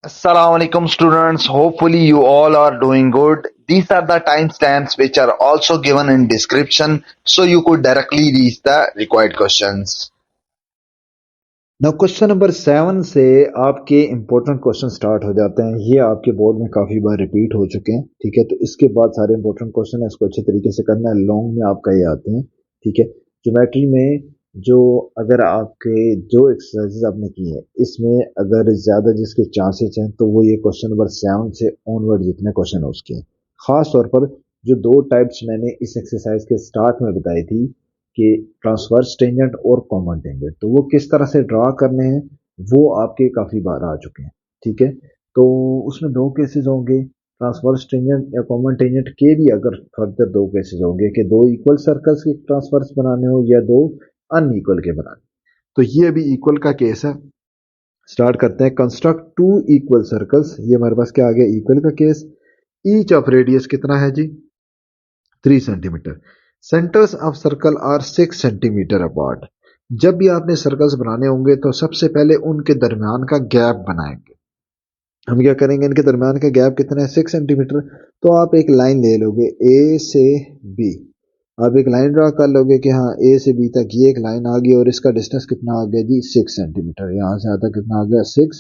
Assalamu alaikum students. Hopefully you all are doing good. These are the timestamps which are also given in description so you could directly reach the required questions. ना question number 7 से आपके important question start हो जाते हैं। ये आपके board में काफी बार रिपीट हो चुके हैं। ठीक है, तो इसके बाद सारे इंपॉर्टेंट क्वेश्चन है, इसको अच्छे तरीके से करना है। लॉन्ग में आपका ये आते हैं। ठीक है, ज्योमेट्री में जो अगर आपके जो एक्सरसाइजेज आपने की है इसमें अगर ज्यादा जिसके चांसेस हैं तो वो ये क्वेश्चन नंबर 7 से ऑनवर्ड जितने क्वेश्चन है उसके हैं। खास तौर पर जो दो टाइप्स मैंने इस एक्सरसाइज के स्टार्ट में बताई थी कि ट्रांसवर्स टेंजेंट और कॉमन टेंजेंट, तो वो किस तरह से ड्रा करने हैं वो आपके काफी बार आ चुके हैं। ठीक है, तो उसमें दो केसेस होंगे, ट्रांसवर्स टेंजेंट या कॉमन टेंजेंट के भी अगर फर्दर दो केसेस होंगे कि दो इक्वल सर्कल्स के ट्रांसवर्स बनाने हो या दो अनइक्वल के बनाने। तो ये अभी इक्वल का केस है। स्टार्ट करते हैं। कंस्ट्रक्ट टू इक्वल सर्कल्स, ये हमारे पास क्या आ गया, इक्वल का केस। ईच ऑफ रेडियस कितना है जी, 3 centimetre. Centres of circle are 6 centimetre apart. जब भी आपने सर्कल्स बनाने होंगे तो सबसे पहले उनके दरमियान का गैप बनाएंगे। हम क्या करेंगे, इनके दरमियान का गैप कितना है, 6 सेंटीमीटर। तो आप एक लाइन ले लोगे ए से बी, आप एक लाइन ड्रा कर लोगे कि हाँ ए से बी तक ये एक लाइन आ गई और इसका डिस्टेंस कितना आ गया जी, 6 सेंटीमीटर। यहां से आता कितना आ गया, 6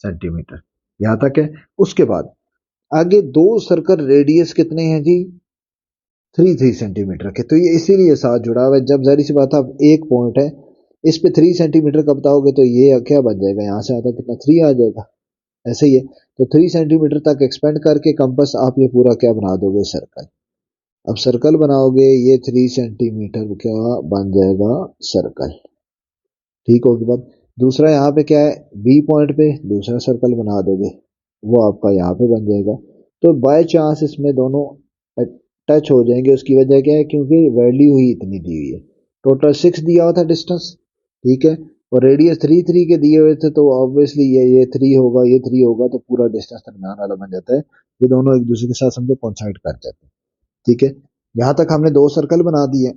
सेंटीमीटर। यहां तक है। उसके बाद आगे दो सर्कल रेडियस कितने हैं जी, 3 सेंटीमीटर के। तो ये इसीलिए साथ जुड़ा हुआ है। जब जारी सी बात है, अब एक पॉइंट है इस पे 3 सेंटीमीटर का बताओगे तो ये क्या बन जाएगा, यहाँ से आता कितना, 3 आ जाएगा। ऐसे ही है। तो 3 सेंटीमीटर तक एक्सपेंड करके कंपास आप ये पूरा क्या बना दोगे, सर्कल। अब सर्कल बनाओगे, ये 3 सेंटीमीटर क्या बन जाएगा, सर्कल। ठीक होगी बात। दूसरा यहाँ पे क्या है, बी पॉइंट पे दूसरा सर्कल बना दोगे, वो आपका यहाँ पे बन जाएगा। तो बाय चांस इसमें दोनों टच हो जाएंगे। उसकी वजह क्या है, क्योंकि वैल्यू ही इतनी दी हुई है। टोटल 6 दिया हुआ था डिस्टेंस, ठीक है, और रेडियस 3 के दिए हुए थे, तो ऑब्वियसली ये 3 होगा, ये 3 होगा, तो पूरा डिस्टेंस दरमियान वाला बन जाता है। ये दोनों एक दूसरे के साथ समझो कोइंसाइड कर जाते हैं। ठीक है, यहाँ तक हमने दो सर्कल बना दिए।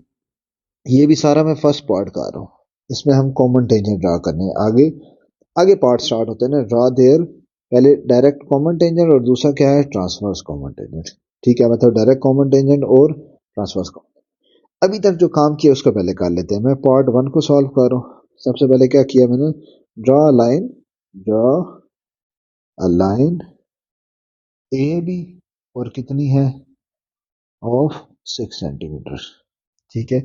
ये भी सारा मैं फर्स्ट पार्ट कर रहा हूँ। इसमें हम कॉमन टेंजेंट ड्रा करने हैं। आगे आगे पार्ट स्टार्ट होते हैं ना, ड्रा देयर। पहले डायरेक्ट कॉमन टेंजेंट और दूसरा क्या है, ट्रांसवर्स कॉमन टेंजेंट। ठीक है, मतलब डायरेक्ट कॉमन टेंजेंट और ट्रांसवर्स कॉमन। अभी तक जो काम किया उसका पहले कर लेते हैं। मैं पार्ट 1 को सॉल्व कर रहा हूँ। सबसे पहले क्या किया मैंने, draw line, draw a line A B, और कितनी है, ऑफ 6 सेंटीमीटर। ठीक है,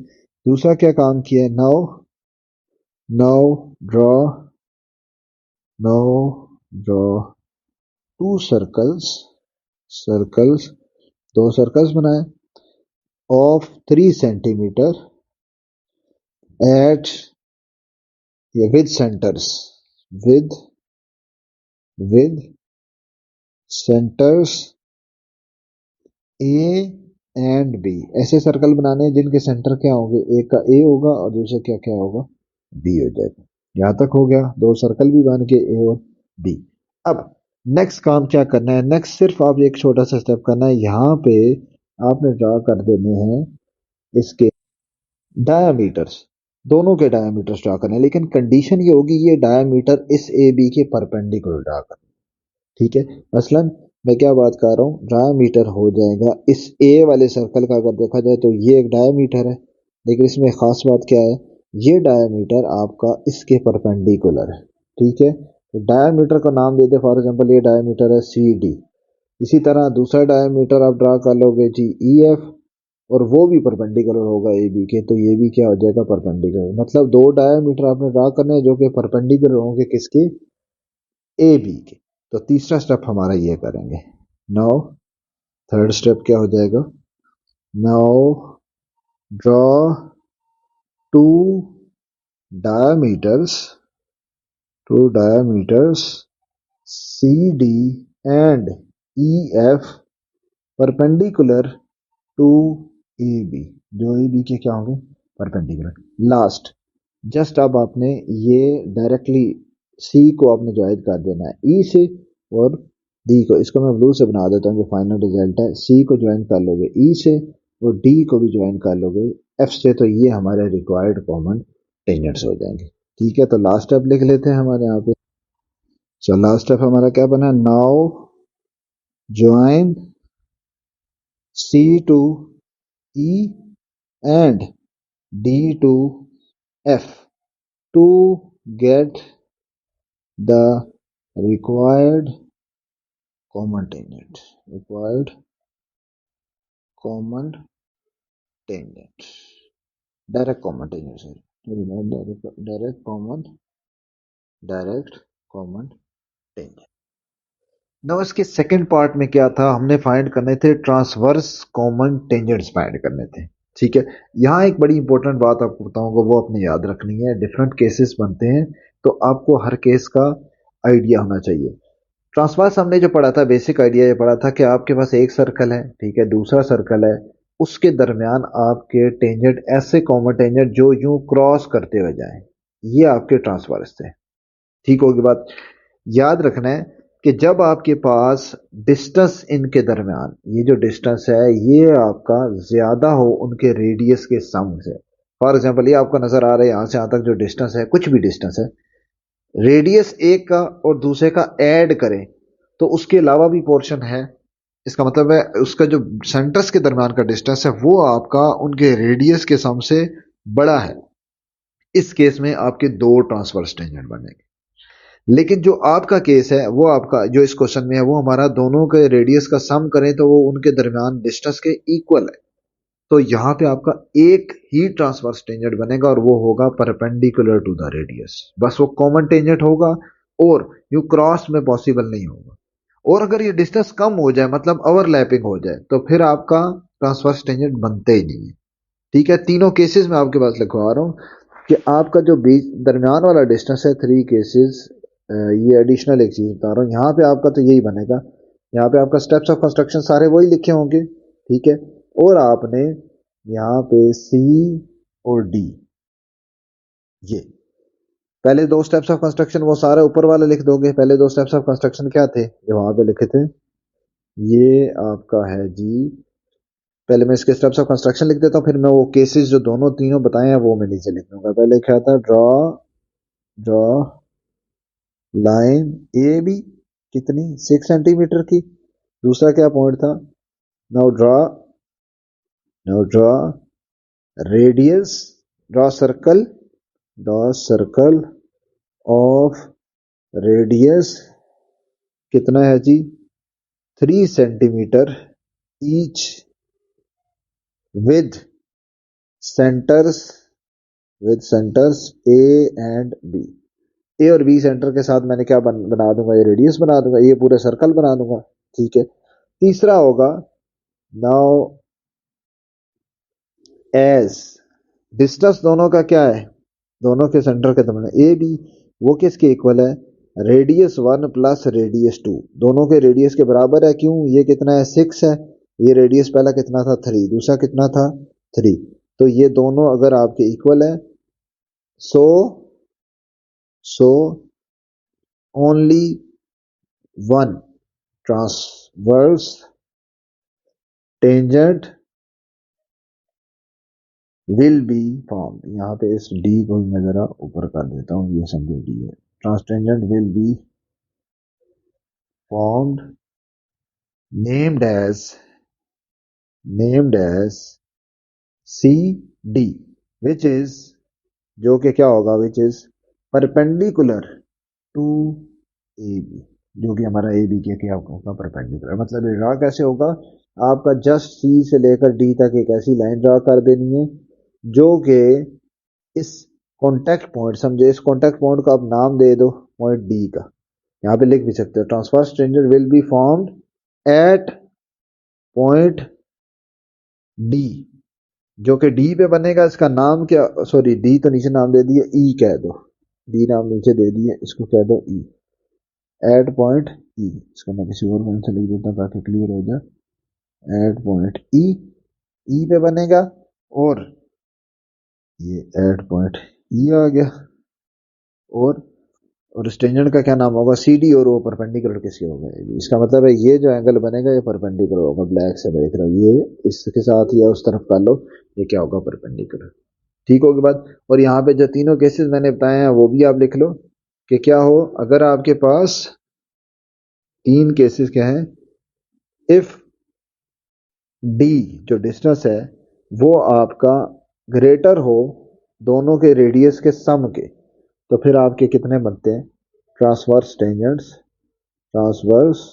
दूसरा क्या काम किया, now now draw now draw two circles, circles, दो सर्कल्स बनाए of 3 centimetre at with centres, with with centres A and B. ऐसे सर्कल बनाने हैं जिनके सेंटर क्या होंगे, एक का ए होगा और दूसरा क्या क्या होगा, बी हो जाएगा। यहां तक हो गया, दो सर्कल भी बन के ए और बी। अब नेक्स्ट काम क्या करना है, नेक्स्ट सिर्फ आप एक छोटा सा स्टेप करना है। यहाँ पे आपने ड्रा कर देने हैं इसके डायामीटर्स, दोनों के डायामीटर्स ड्रा करने हैं, लेकिन कंडीशन ये होगी ये डायामीटर इस ए बी के परपेंडिकुलर ड्रा करना। ठीक है, मसलन मैं क्या बात कर रहा हूँ, डायामीटर हो जाएगा इस ए वाले सर्कल का, अगर देखा जाए तो ये एक डायामीटर है, लेकिन इसमें खास बात क्या है, ये डायामीटर आपका इसके परपेंडिकुलर है। ठीक है, तो डायामीटर का नाम देते, फॉर एग्जांपल ये डायामीटर है सी डी। इसी तरह दूसरा डायामीटर आप ड्रा कर लोगे जी ई एफ, और वो भी परपेंडिकुलर होगा ए बी के, तो ये भी क्या हो जाएगा, परपेंडिकुलर। मतलब दो डायामीटर आपने ड्रा करने हैं जो कि परपेंडिकुलर होंगे किसके, ए बी के। तो तीसरा स्टेप हमारा ये करेंगे। नाउ थर्ड स्टेप क्या हो जाएगा, now draw two diameters, two diameters C D and E F perpendicular to A B, जो ए बी के क्या होंगे, परपेंडिकुलर। लास्ट जस्ट अब आपने ये डायरेक्टली सी को आपने ज्वाइन कर देना है ई से, और डी को, इसको मैं ब्लू से बना देता हूँ कि फाइनल रिजल्ट है। सी को ज्वाइन कर लोगे ई से, और डी को भी ज्वाइन कर लोगे एफ से, तो ये हमारे रिक्वायर्ड कॉमन टेंजेंट्स हो जाएंगे। ठीक है, तो लास्ट स्टेप लिख लेते हैं हमारे यहाँ पे। सो लास्ट स्टेप हमारा क्या बना, now join C to E and D to F to get the required common tangent. Required common tangent. Direct common tangent. Sorry, not direct common tangent. now इसके सेकंड पार्ट में क्या था, हमने find करने थे ट्रांसवर्स कॉमन टेंजेंट्स फाइंड करने थे। ठीक है, यहाँ एक बड़ी इंपॉर्टेंट बात आपको बताऊंगा, वो आपने याद रखनी है। डिफरेंट केसेस बनते हैं तो आपको हर केस का आइडिया होना चाहिए। ट्रांसवर्स हमने जो पढ़ा था, बेसिक आइडिया ये पढ़ा था कि आपके पास एक सर्कल है, ठीक है, दूसरा सर्कल है, उसके दरमियान आपके टेंजेंट ऐसे कॉमन टेंजेंट जो यूं क्रॉस करते हुए जाएं, ये आपके ट्रांसवर्स थे। ठीक होगी बात, याद रखना है कि जब आपके पास डिस्टेंस इनके दरमियान, ये जो डिस्टेंस है ये आपका ज्यादा हो उनके रेडियस के सम से। फॉर एग्जांपल ये आपको नजर आ रहा है यहां से यहां तक जो डिस्टेंस है, कुछ भी डिस्टेंस है, रेडियस एक का और दूसरे का ऐड करें तो उसके अलावा भी पोर्शन है, इसका मतलब है उसका जो सेंटर्स के दरमियान का डिस्टेंस है वो आपका उनके रेडियस के सम से बड़ा है। इस केस में आपके दो ट्रांसवर्स टेंजेंट बनेंगे। लेकिन जो आपका केस है, वो आपका जो इस क्वेश्चन में है, वो हमारा दोनों के रेडियस का सम करें तो वो उनके दरमियान डिस्टेंस के इक्वल है। तो यहां पे आपका एक ही ट्रांसवर्स टेंजेंट बनेगा और वो होगा परपेंडिकुलर टू द रेडियस। बस वो कॉमन टेंजेंट होगा और यू क्रॉस में पॉसिबल नहीं होगा। और अगर ये डिस्टेंस कम हो जाए, मतलब ओवरलैपिंग हो जाए, तो फिर आपका ट्रांसवर्स टेंजेंट बनते ही नहीं है। ठीक है, तीनों केसेस में आपके पास लिखवा रहा हूं कि आपका जो बीच दरमियान वाला डिस्टेंस है, थ्री केसेस, ये एडिशनल एक चीज बता रहा हूँ, यहाँ पे आपका तो यही बनेगा। यहाँ पे आपका स्टेप्स ऑफ कंस्ट्रक्शन सारे वही लिखे होंगे, ठीक है, और आपने यहाँ पे सी और डी, ये पहले दो स्टेप्स ऑफ कंस्ट्रक्शन वो सारे ऊपर वाले लिख दोगे। पहले दो स्टेप्स ऑफ कंस्ट्रक्शन क्या थे जो वहां पे लिखे थे, ये आपका है जी, पहले मैं इसके स्टेप्स ऑफ कंस्ट्रक्शन लिख देता हूँ, फिर मैं वो केसेस जो दोनों तीनों बताए हैं वो मैं नीचे लिख दूंगा। पहले क्या था, draw draw line A B, कितनी, 6 सेंटीमीटर की। दूसरा क्या पॉइंट था, now draw radius, draw circle of radius कितना है जी, 3 centimetre each with centres A and B. A और बी सेंटर के साथ मैंने क्या बना दूंगा, ये रेडियस बना दूंगा, ये पूरे सर्कल बना दूंगा। ठीक है, तीसरा होगा नाउ एज डिस्टेंस दोनों का क्या है, दोनों के सेंटर के दरमियान ए बी, वो किसके इक्वल है, रेडियस 1 प्लस रेडियस 2, दोनों के रेडियस के बराबर है। क्यों, ये कितना है, 6 है, ये रेडियस पहला कितना था, 3, दूसरा कितना था, 3, तो ये दोनों अगर आपके इक्वल है, so only one transverse tangent will be formed. यहाँ पे इस डी को मैं जरा ऊपर कर देता हूँ, ये समझो डी है, trans tangent will be formed named as C D, which is, जो कि क्या होगा, which is perpendicular to A B, जो कि हमारा ए बी के क्या होगा, परपेंडिकुलर। मतलब ये ड्रा कैसे होगा, आपका जस्ट सी से लेकर डी तक एक ऐसी लाइन ड्रा कर देनी है जो कि इस कॉन्टेक्ट पॉइंट, समझे इस कॉन्टेक्ट पॉइंट को आप नाम दे दो पॉइंट डी का, यहाँ पे लिख भी सकते हो, transverse tangent will be formed at point D, जो कि डी पे बनेगा। इसका नाम क्या, सॉरी डी तो नीचे नाम दे दिए, ई कह दो, डी नाम नीचे दे दिए, इसको कह दो ई, एट पॉइंट ई। इसका मैं किसी और पेन से लिख देता ताकि क्लियर हो जाए, एट पॉइंट ई, ई पे बनेगा, और ये एट पॉइंट ई आ गया, और इस टेंजेंट का क्या नाम होगा, सी डी, और वो परपेंडिकुलर किसके होगा, इसका मतलब है ये जो एंगल बनेगा ये परपेंडिकुलर होगा। ब्लैक से देख रहा हूँ, ये इसके साथ या उस तरफ कर लो, ये क्या होगा, परपेंडिकुलर। ठीक होगी बात। और यहाँ पे जो तीनों केसेस मैंने बताए हैं वो भी आप लिख लो कि क्या हो अगर आपके पास 3 केसेस क्या है, इफ डी जो डिस्टेंस है वो आपका ग्रेटर हो दोनों के रेडियस के सम के, तो फिर आपके कितने बनते हैं transverse tangents, transverse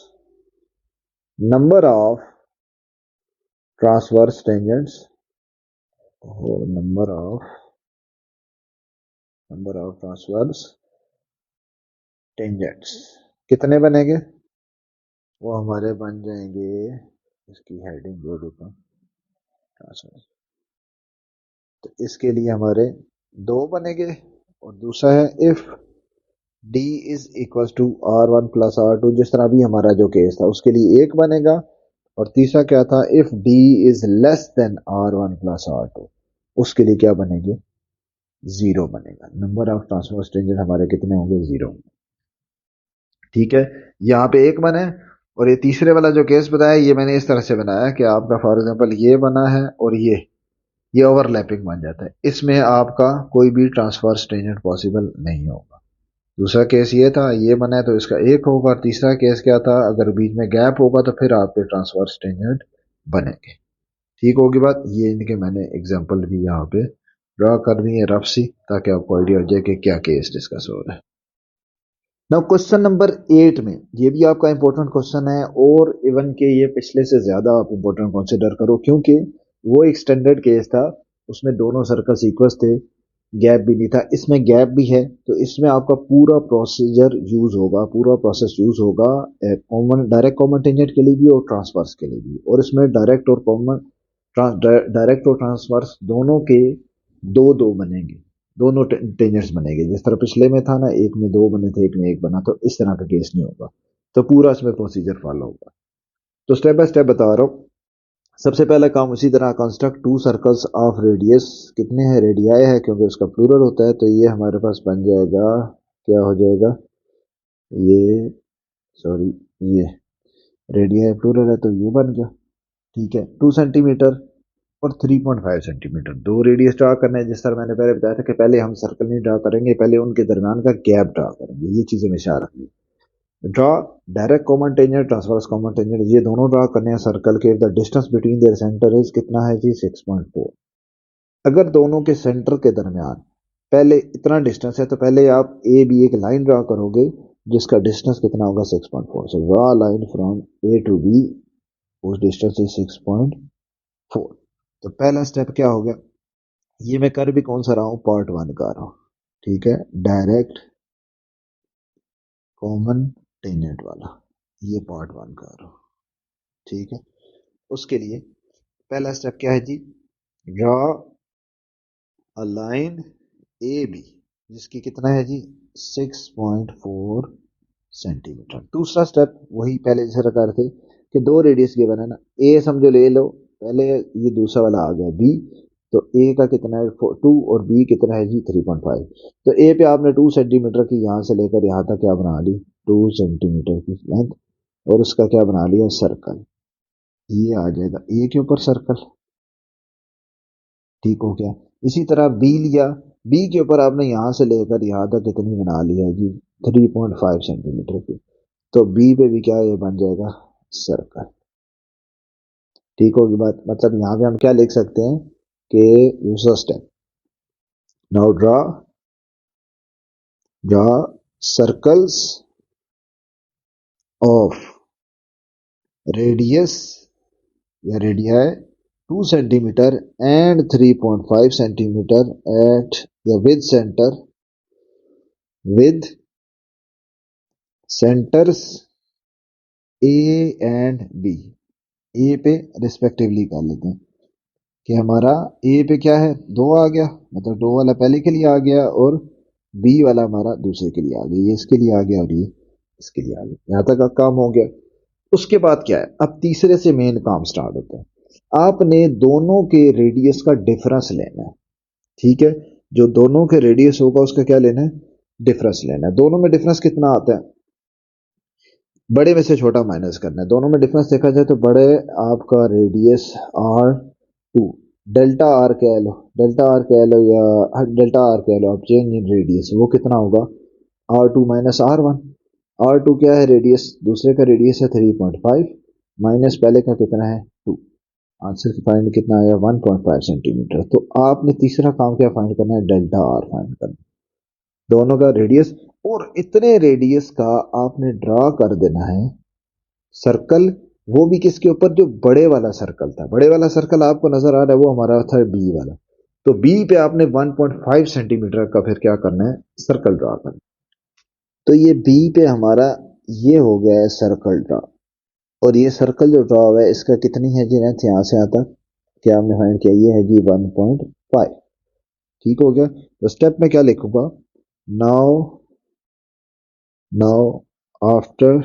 number of transverse tangents और नंबर ऑफ ट्रांसवर्स टेंजेंट्स कितने बनेंगे, वो हमारे बन जाएंगे, इसकी हेडिंग दो दूंगा ट्रांसवर्स, तो इसके लिए हमारे 2 बनेंगे और दूसरा है if d is equal to r1 plus r2, जिस तरह भी हमारा जो केस था उसके लिए 1 बनेगा, और तीसरा क्या था if d is less than r1 plus r2, उसके लिए क्या बनेंगे 0 बनेगा। नंबर ऑफ ट्रांसवर्स टेंजेंट हमारे कितने होंगे 0। ठीक है, यहाँ पे 1 बने, और ये तीसरे वाला जो केस बताया ये मैंने इस तरह से बनाया कि आपका फॉर एग्जांपल ये बना है और ये ओवरलैपिंग बन जाता है, इसमें आपका कोई भी ट्रांसवर्स टेंजेंट पॉसिबल नहीं होगा। दूसरा केस ये था, ये बना है तो इसका 1 होगा, और तीसरा केस क्या था अगर बीच में गैप होगा तो फिर आपके ट्रांसवर्स टेंजेंट बनेंगे। ठीक होगी बात, ये इनके मैंने एग्जांपल भी यहाँ पे ड्रा कर दी है रफ सी, ताकि आपको आइडिया हो जाए कि क्या केस डिस्कस हो रहा है। नाउ क्वेश्चन नंबर 8 में ये भी आपका इंपॉर्टेंट क्वेश्चन है, और इवन के ये पिछले से ज्यादा आप इंपॉर्टेंट कंसिडर करो, क्योंकि वो एक स्टैंडर्ड केस था उसमें दोनों सर्कल्स इक्वल थे, गैप भी नहीं था, इसमें गैप भी है, तो इसमें आपका पूरा प्रोसीजर यूज होगा, पूरा प्रोसेस यूज होगा कॉमन डायरेक्ट कॉमन टेंजेंट के लिए भी और ट्रांसवर्स के लिए भी, और इसमें डायरेक्ट और ट्रांसवर्स दोनों के दो बनेंगे, दोनों टेंजेंट्स बनेंगे, जिस तरह पिछले में था ना एक में 2 बने थे एक में 1 बना, तो इस तरह का केस नहीं होगा, तो पूरा इसमें प्रोसीजर फॉलो होगा। तो स्टेप बाय स्टेप बता रहा हूँ। सबसे पहला काम उसी तरह कंस्ट्रक्ट 2 सर्कल्स ऑफ रेडियस, कितने हैं रेडियाई है क्योंकि उसका प्लूरल होता है, तो ये हमारे पास बन जाएगा, क्या हो जाएगा ये, सॉरी ये रेडियाई प्लूरल है तो ये बन गया। ठीक है, 2 सेंटीमीटर और 3.5 सेंटीमीटर, 2 रेडियस ड्रा करना है, जिस तरह मैंने पहले बताया था कि पहले हम सर्कल नहीं ड्रा करेंगे, पहले उनके दरमियान का गैप ड्रा करेंगे, ये चीजें हमेशा रखनी। Draw direct common tangent, transverse common tangent, ये दोनों ड्रॉ करने हैं सर्कल के। The distance between their centre is कितना है जी 6.4। अगर दोनों के सेंटर के दरमियान पहले इतना डिस्टेंस है तो पहले आप ए बी एक लाइन ड्रॉ करोगे जिसका डिस्टेंस कितना होगा 6.4, so draw line from A to B, उस डिस्टेंस इज 6.4। तो पहला स्टेप क्या हो गया, ये मैं कर भी कौन सा रहा हूं पार्ट 1 कर रहा हूं, ठीक है, डायरेक्ट कॉमन टेंजेंट वाला, ये पार्ट 1 कर रहा हूं। ठीक है, उसके लिए पहला स्टेप क्या है जी, draw a line A B जिसकी कितना है जी 6.4 सेंटीमीटर। दूसरा स्टेप वही पहले जैसे रखा थे कि 2 रेडियस गिवन है ना, ए समझो ले लो पहले, ये दूसरा वाला आ गया बी, तो ए का कितना है 2 और बी कितना है जी 3.5। तो ए पे आपने 2 सेंटीमीटर की यहां से लेकर यहां तक क्या बना ली 2 सेंटीमीटर की लेंथ, और उसका क्या बना लिया सर्कल, ये आ जाएगा ए के ऊपर सर्कल। ठीक हो गया, इसी तरह बी लिया, बी के ऊपर आपने यहां से लेकर यहां तक कितनी बना ली है जी 3.5 सेंटीमीटर की, तो बी पे भी क्या ये बन जाएगा सर्कल। ठीक होगी बात, मतलब यहां पे हम क्या लिख सकते हैं कि दूसरा step, now draw circles of radius या radii 2 centimetre and 3.5 centimetre at या with centres A and B, A पे रिस्पेक्टिवली कर लेते हैं कि हमारा ए पे क्या है 2 आ गया, मतलब 2 वाला पहले के लिए आ गया और बी वाला हमारा दूसरे के लिए आ गया, ये इसके लिए आ गया और ये इसके लिए आ गया, यहां तक का काम हो गया। उसके बाद क्या है, अब तीसरे से मेन काम स्टार्ट होता है, आपने दोनों के रेडियस का डिफरेंस लेना है। ठीक है, जो दोनों के रेडियस होगा उसका क्या लेना है डिफरेंस लेना है। दोनों में डिफरेंस कितना आता है, बड़े में से छोटा माइनस करना है। दोनों में डिफरेंस देखा जाए तो बड़े आपका रेडियस r2, डेल्टा आर कह लो, डेल्टा आर कह लो या डेल्टा आर कह लो आप, चेंज इन रेडियस वो कितना होगा R2 माइनस R1। R2 क्या है, रेडियस, दूसरे का रेडियस है 3.5 माइनस पहले का कितना है 2। आंसर फाइंड कितना आया 1.5 सेंटीमीटर। तो आपने तीसरा काम क्या फाइंड करना है, डेल्टा आर फाइंड करना है। दोनों का रेडियस, और इतने रेडियस का आपने ड्रा कर देना है सर्कल, वो भी किसके ऊपर, जो बड़े वाला सर्कल था। बड़े वाला सर्कल आपको नजर आ रहा है, वो हमारा था बी वाला। तो बी पे आपने 1.5 सेंटीमीटर का फिर क्या करना है, सर्कल ड्रा करना। तो ये बी पे हमारा ये हो गया है सर्कल ड्रा। और ये सर्कल जो ड्रा हुआ है इसका कितनी है जी लेंथ, यहां से यहां तक क्या हमने फाइंड किया, ये है जी 1.5। ठीक हो गया। तो स्टेप में क्या लिखूंगा, नाउ नाउ आफ्टर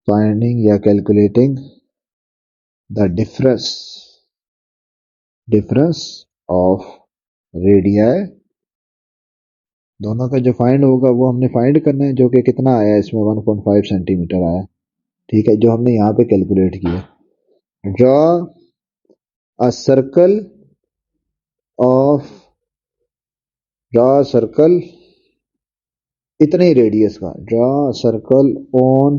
फाइंडिंग या calculating the difference of radii, दोनों का जो फाइंड होगा वो हमने फाइंड करना है, जो कि कितना आया इसमें 1.5 सेंटीमीटर आया। ठीक है, जो हमने यहाँ पे कैलकुलेट किया। Draw a circle of draw circle इतने ही रेडियस का, draw circle on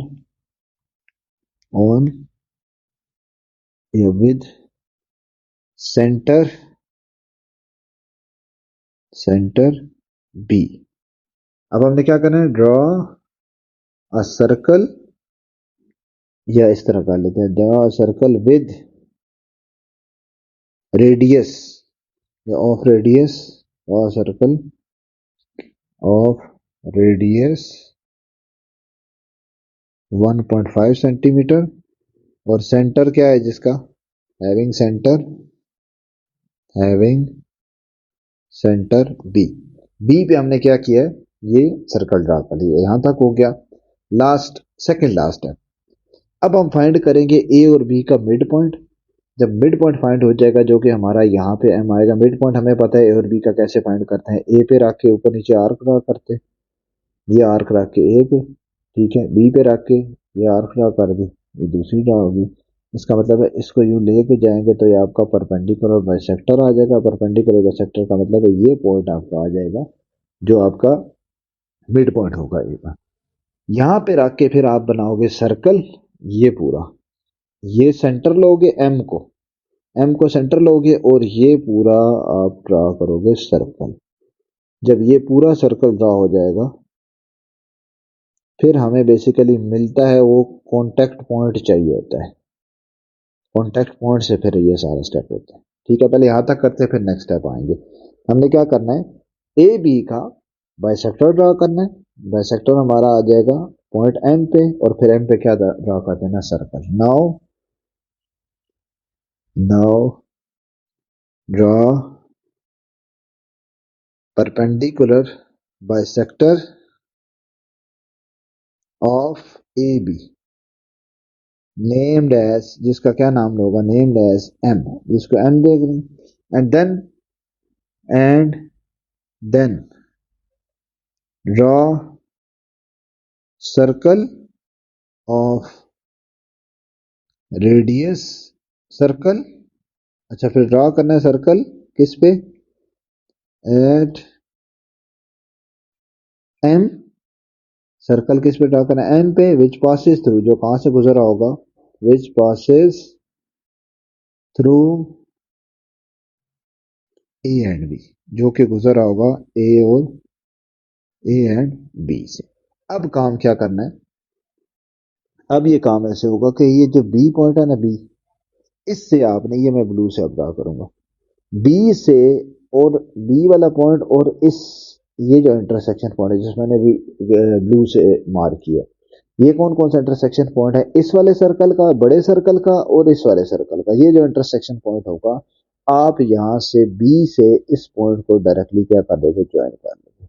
with centre B. अब हमने क्या करना है, ड्रॉ अ सर्कल, या इस तरह कर लेते हैं, ड्रॉ सर्कल विद रेडियस या of radius, draw circle of radius 1.5 centimetre, और सेंटर क्या है जिसका, हैविंग सेंटर बी। बी पे हमने क्या किया है, ये सर्कल ड्रा कर लिया, यहां तक हो गया। सेकंड लास्ट है। अब हम फाइंड करेंगे ए और बी का मिड पॉइंट। जब मिड पॉइंट फाइंड हो जाएगा, जो कि हमारा यहाँ पे एम आएगा, मिड पॉइंट हमें पता है ए और बी का कैसे फाइंड करते हैं, ए पे रख के ऊपर नीचे आर्क ड्रा करते हैं, ये आर्क रख के ए पे, ठीक है, बी पे रख के ये आर्क ड्रा कर दी, ये दूसरी ड्रा होगी। इसका मतलब है इसको यूं लेके जाएंगे तो ये आपका परपेंडिकुलर बाइसेक्टर आ जाएगा। परपेंडिकुलर बाइसेक्टर का मतलब है ये पॉइंट आपका आ जाएगा जो आपका मिड पॉइंट होगा ए का। यहां पे रख के फिर आप बनाओगे सर्कल, ये पूरा, ये सेंटर लोगे एम को सेंटर लोगे, और ये पूरा आप ड्रा करोगे सर्कल। जब ये पूरा सर्कल ड्रा हो जाएगा, फिर हमें बेसिकली मिलता है वो कॉन्टेक्ट पॉइंट चाहिए होता है। कॉन्टेक्ट पॉइंट से फिर ये सारा स्टेप होता है। ठीक है, पहले यहां तक करते हैं, फिर नेक्स्ट स्टेप आएंगे। हमने क्या करना है, ए बी का बाइसेक्टर ड्रा करना है। बाइसेक्टर हमारा आ जाएगा पॉइंट एम पे, और फिर एम पे क्या ड्रा कर देना, circle. Now draw perpendicular bisector of A B, named as, जिसका क्या नाम होगा, नेम्ड एज एम, जिसको एम देख रहे हैं। And then draw circle of radius circle. अच्छा, फिर ड्रॉ करना है सर्कल किस पे, एट एम। सर्कल किस पे ड्रॉ करना है, एम पे, विच पासिस थ्रू, जो कहां से गुजरा होगा, which passes through A and B, जो कि गुजरा होगा ए एंड बी से। अब काम क्या करना है, अब ये काम ऐसे होगा कि ये जो बी पॉइंट है ना, बी, इससे आपने, ये मैं ब्लू से अब ड्रा करूंगा, बी से, और बी वाला पॉइंट और इस, ये जो इंटरसेक्शन पॉइंट है जिसमें मैंने भी ब्लू से मार्क किया, ये कौन कौन सा इंटरसेक्शन पॉइंट है, इस वाले सर्कल का, बड़े सर्कल का, और इस वाले सर्कल का। ये जो इंटरसेक्शन पॉइंट होगा, आप यहां से बी से इस पॉइंट को डायरेक्टली क्या कर दोगे, ज्वाइन कर दोगे।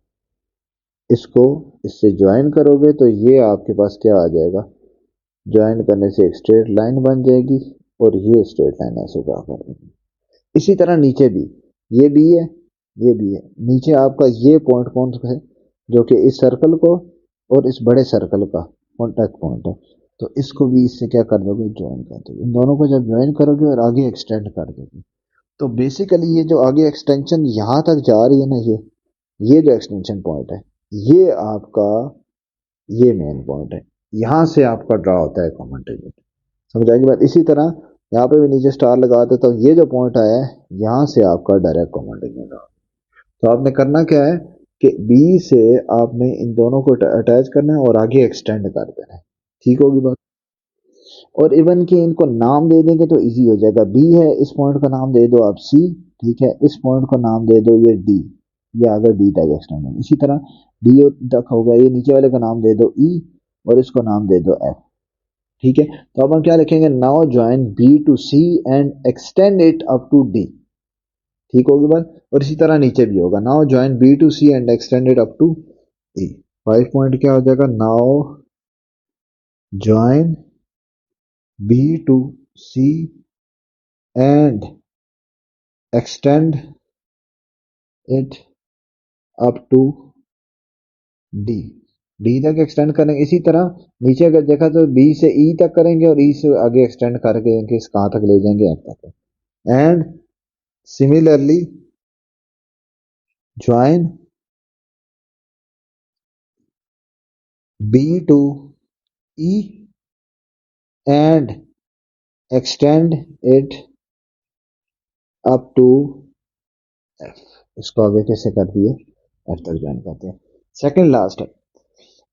इसको इससे ज्वाइन करोगे तो ये आपके पास क्या आ जाएगा, ज्वाइन करने से एक स्ट्रेट लाइन बन जाएगी, और ये स्ट्रेट लाइन ऐसे ड्रा कर देंगे। इसी तरह नीचे भी, ये भी है, ये भी है, नीचे आपका ये पॉइंट कौन सा है, जो कि इस सर्कल को और इस बड़े सर्कल का कॉन्टैक्ट पॉइंट है। तो इसको भी इससे क्या कर दोगे, ज्वाइन कर दोगे। इन दोनों को जब ज्वाइन करोगे और आगे एक्सटेंड कर दोगे, तो बेसिकली ये जो आगे एक्सटेंशन यहां तक जा रही है ना, ये जो एक्सटेंशन पॉइंट है ये आपका ये मेन पॉइंट है, यहां से आपका ड्रा होता है कॉमन टेंजेंट। समझ आएगी बात। इसी तरह यहाँ पे भी नीचे स्टार लगा देता हूँ, ये जो पॉइंट आया है यहाँ से आपका डायरेक्ट कॉमन टेंजेंट ड्रा। तो आपने करना क्या है कि बी से आपने इन दोनों को अटैच करना है और आगे एक्सटेंड कर देना है। ठीक होगी बात। और इवन कि इनको नाम दे देंगे तो इजी हो जाएगा। बी है, इस पॉइंट का नाम दे दो आप सी, ठीक है, इस पॉइंट को नाम दे दो ये डी, ये आगे डी तक एक्सटेंड है। इसी तरह डी तक हो गया, ये नीचे वाले का नाम दे दो ई और इसको नाम दे दो एफ। ठीक है, तो अब हम क्या लिखेंगे, now join B to C and extend it up to D. ठीक होगी बात। और इसी तरह नीचे भी होगा, now join B to C and extend it up to E. 5 point क्या हो जाएगा, now join B to C and extend it up to D. D तक एक्सटेंड करेंगे। इसी तरह नीचे अगर देखा तो बी से ई तक करेंगे और ई से आगे एक्सटेंड करके कहां तक ले जाएंगे, एफ तक। And similarly join B to E and extend it up to F. इसको आगे कैसे कर दिए, एफ तक ज्वाइन करते हैं। सेकंड लास्ट है,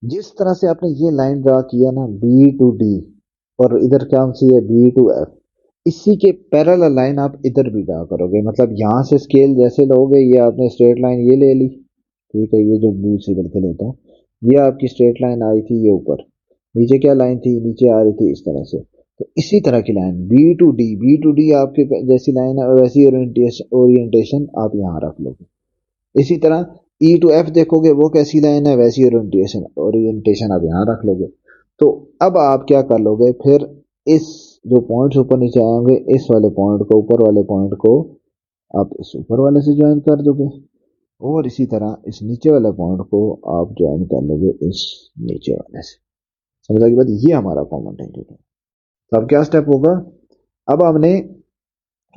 जिस तरह से आपने ये लाइन ड्रा किया ना बी टू डी और इधर क्या सी है बी टू एफ, इसी के पैरेलल लाइन आप इधर भी ड्रा करोगे। मतलब यहां से स्केल जैसे लोगे, ये आपने स्ट्रेट लाइन ये ले ली, ठीक है, ये जो ब्लू से करके लेता हूँ, ये आपकी स्ट्रेट लाइन आई थी, ये ऊपर नीचे क्या लाइन थी, नीचे आ रही थी इस तरह से। तो इसी तरह की लाइन बी टू डी आपके जैसी लाइन है, वैसी ओरिएंटेशन आप यहाँ रख लोगे। इसी तरह ई टू एफ देखोगे वो कैसी लाइन है, वैसी ओरिएंटेशन आप यहाँ रख लोगे। तो अब आप क्या कर लोगे, फिर इस जो पॉइंट्स ऊपर नीचे आएंगे, इस वाले पॉइंट को, ऊपर वाले पॉइंट को आप इस ऊपर वाले से ज्वाइन कर दोगे और इसी तरह इस नीचे वाले पॉइंट को आप ज्वाइन कर लोगे इस नीचे वाले से। समझ आएगी बात। ये हमारा कॉमन टेंजेंट है। तो अब क्या स्टेप होगा, अब हमने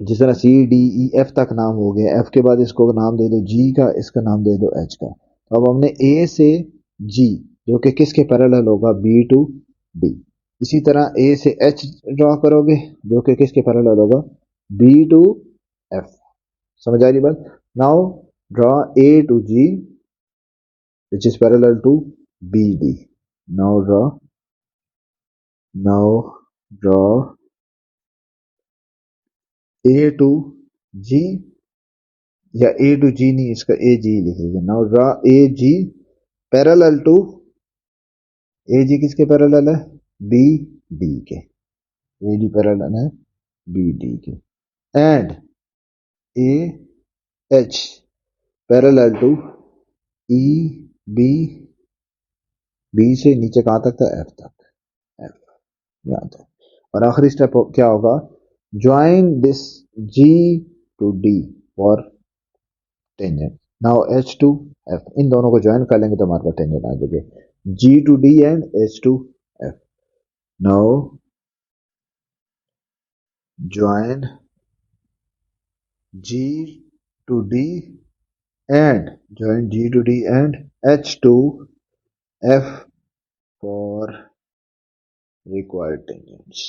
जिस तरह सी डी ई एफ तक नाम हो गया, एफ के बाद इसको नाम दे दो जी का, इसका नाम दे दो एच का। तो अब हमने ए से जी जो कि किसके पैरेलल होगा, बी टू डी। इसी तरह ए से एच ड्रॉ करोगे जो कि किसके पैरेलल होगा, बी टू एफ। समझ आ रही बात। Now draw A to G which is parallel to BD. Now draw A to G, या A to G नहीं, इसका A G लिख लीजिए। Now draw A G parallel to, A G किसके पैरेलल है, B D के। A G parallel है B D के। And A H parallel to E B, B से नीचे कहां तक था, F तक, F यहाँ तक। और आखिरी स्टेप क्या होगा, join this G to D for tangent. Now H to F, इन दोनों को ज्वाइन कर लेंगे तो हमारे पास टेंजेंट आ जाएगी, G to D and H to F। Now join G to D and join G to D and H to F for required tangents.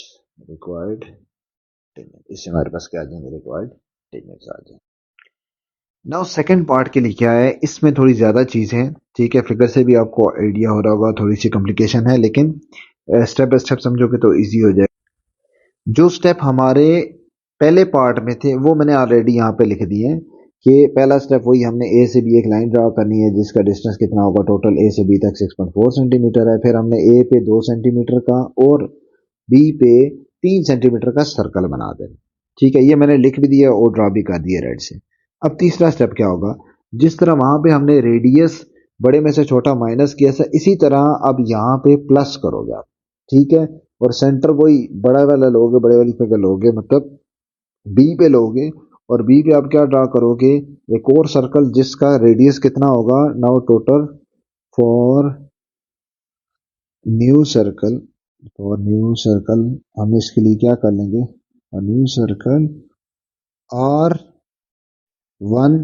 इससे हमारे पास क्या आ जाएंगे, रिक्वायर्ड टेंजेंट्स आ जाएंगे। नाउ सेकंड पार्ट के लिए क्या है, इसमें थोड़ी ज्यादा चीजें हैं, ठीक है, फिगर से भी आपको आइडिया हो रहा होगा, थोड़ी सी कॉम्प्लिकेशन है, लेकिन स्टेप बाय स्टेप समझोगे तो इजी हो जाए। जो स्टेप हमारे पहले पार्ट में थे वो मैंने ऑलरेडी यहाँ पे लिख दिए हैं कि पहला स्टेप वही, हमने ए से बी एक लाइन ड्रा करनी है जिसका डिस्टेंस कितना होगा, टोटल ए से बी तक 6.4 सेंटीमीटर है। फिर हमने ए पे 2 सेंटीमीटर का और बी पे 3 सेंटीमीटर का सर्कल बना देना, ठीक है, ये मैंने लिख भी दिया और ड्रा भी कर दिया रेड से। अब तीसरा स्टेप क्या होगा, जिस तरह वहां पे हमने रेडियस बड़े में से छोटा माइनस किया था, इसी तरह अब यहाँ पे प्लस करोगे आप, ठीक है, और सेंटर वही बड़ा वाला लोगे, बड़े वाली पे लोगे, मतलब बी पे लोगे और बी पे आप क्या ड्रा करोगे, एक और सर्कल जिसका रेडियस कितना होगा, now total for new circle, हम इसके लिए क्या कर लेंगे, new circle R1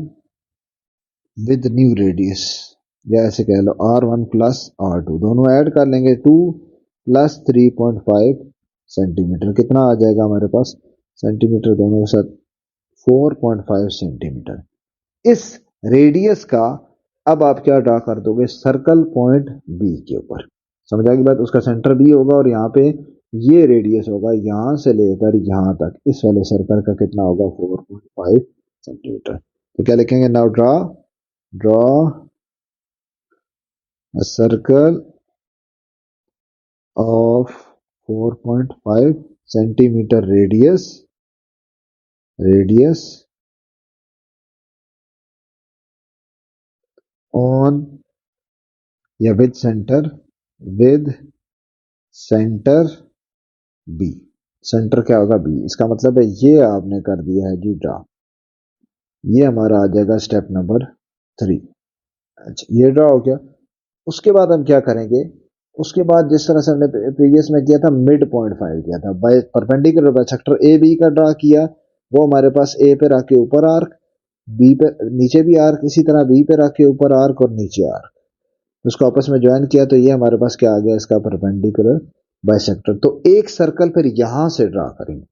with new radius, या ऐसे कह लो R1 प्लस R2 दोनों ऐड कर लेंगे, 2 प्लस 3.5 सेंटीमीटर, कितना आ जाएगा हमारे पास सेंटीमीटर दोनों के साथ 4.5 सेंटीमीटर। इस रेडियस का अब आप क्या ड्रा कर दोगे, सर्कल पॉइंट बी के ऊपर, समझा की बात, उसका सेंटर बी होगा और यहाँ पे ये रेडियस होगा यहां से लेकर यहां तक, इस वाले सर्कल का कितना होगा 4.5 सेंटीमीटर। तो क्या लिखेंगे, now draw a circle of 4.5 centimeter radius on या with center B, सेंटर क्या होगा बी, इसका मतलब है ये आपने कर दिया है जी ड्रा, ये हमारा आ जाएगा स्टेप नंबर 3। अच्छा ये ड्रा हो गया। उसके बाद हम क्या करेंगे, उसके बाद जिस तरह से हमने प्रीवियस में किया था मिड पॉइंट फाइंड किया था, by perpendicular bisector A B का ड्रा किया, वो हमारे पास ए पे रख के ऊपर आर्क, बी पे नीचे भी आर्क, इसी तरह बी पे रख के ऊपर आर्क और नीचे आर्क, उसको आपस में ज्वाइन किया तो ये हमारे पास क्या आ गया, इसका परपेंडिकुलर बाइसेक्टर। तो एक सर्कल फिर यहां से ड्रा करेंगे,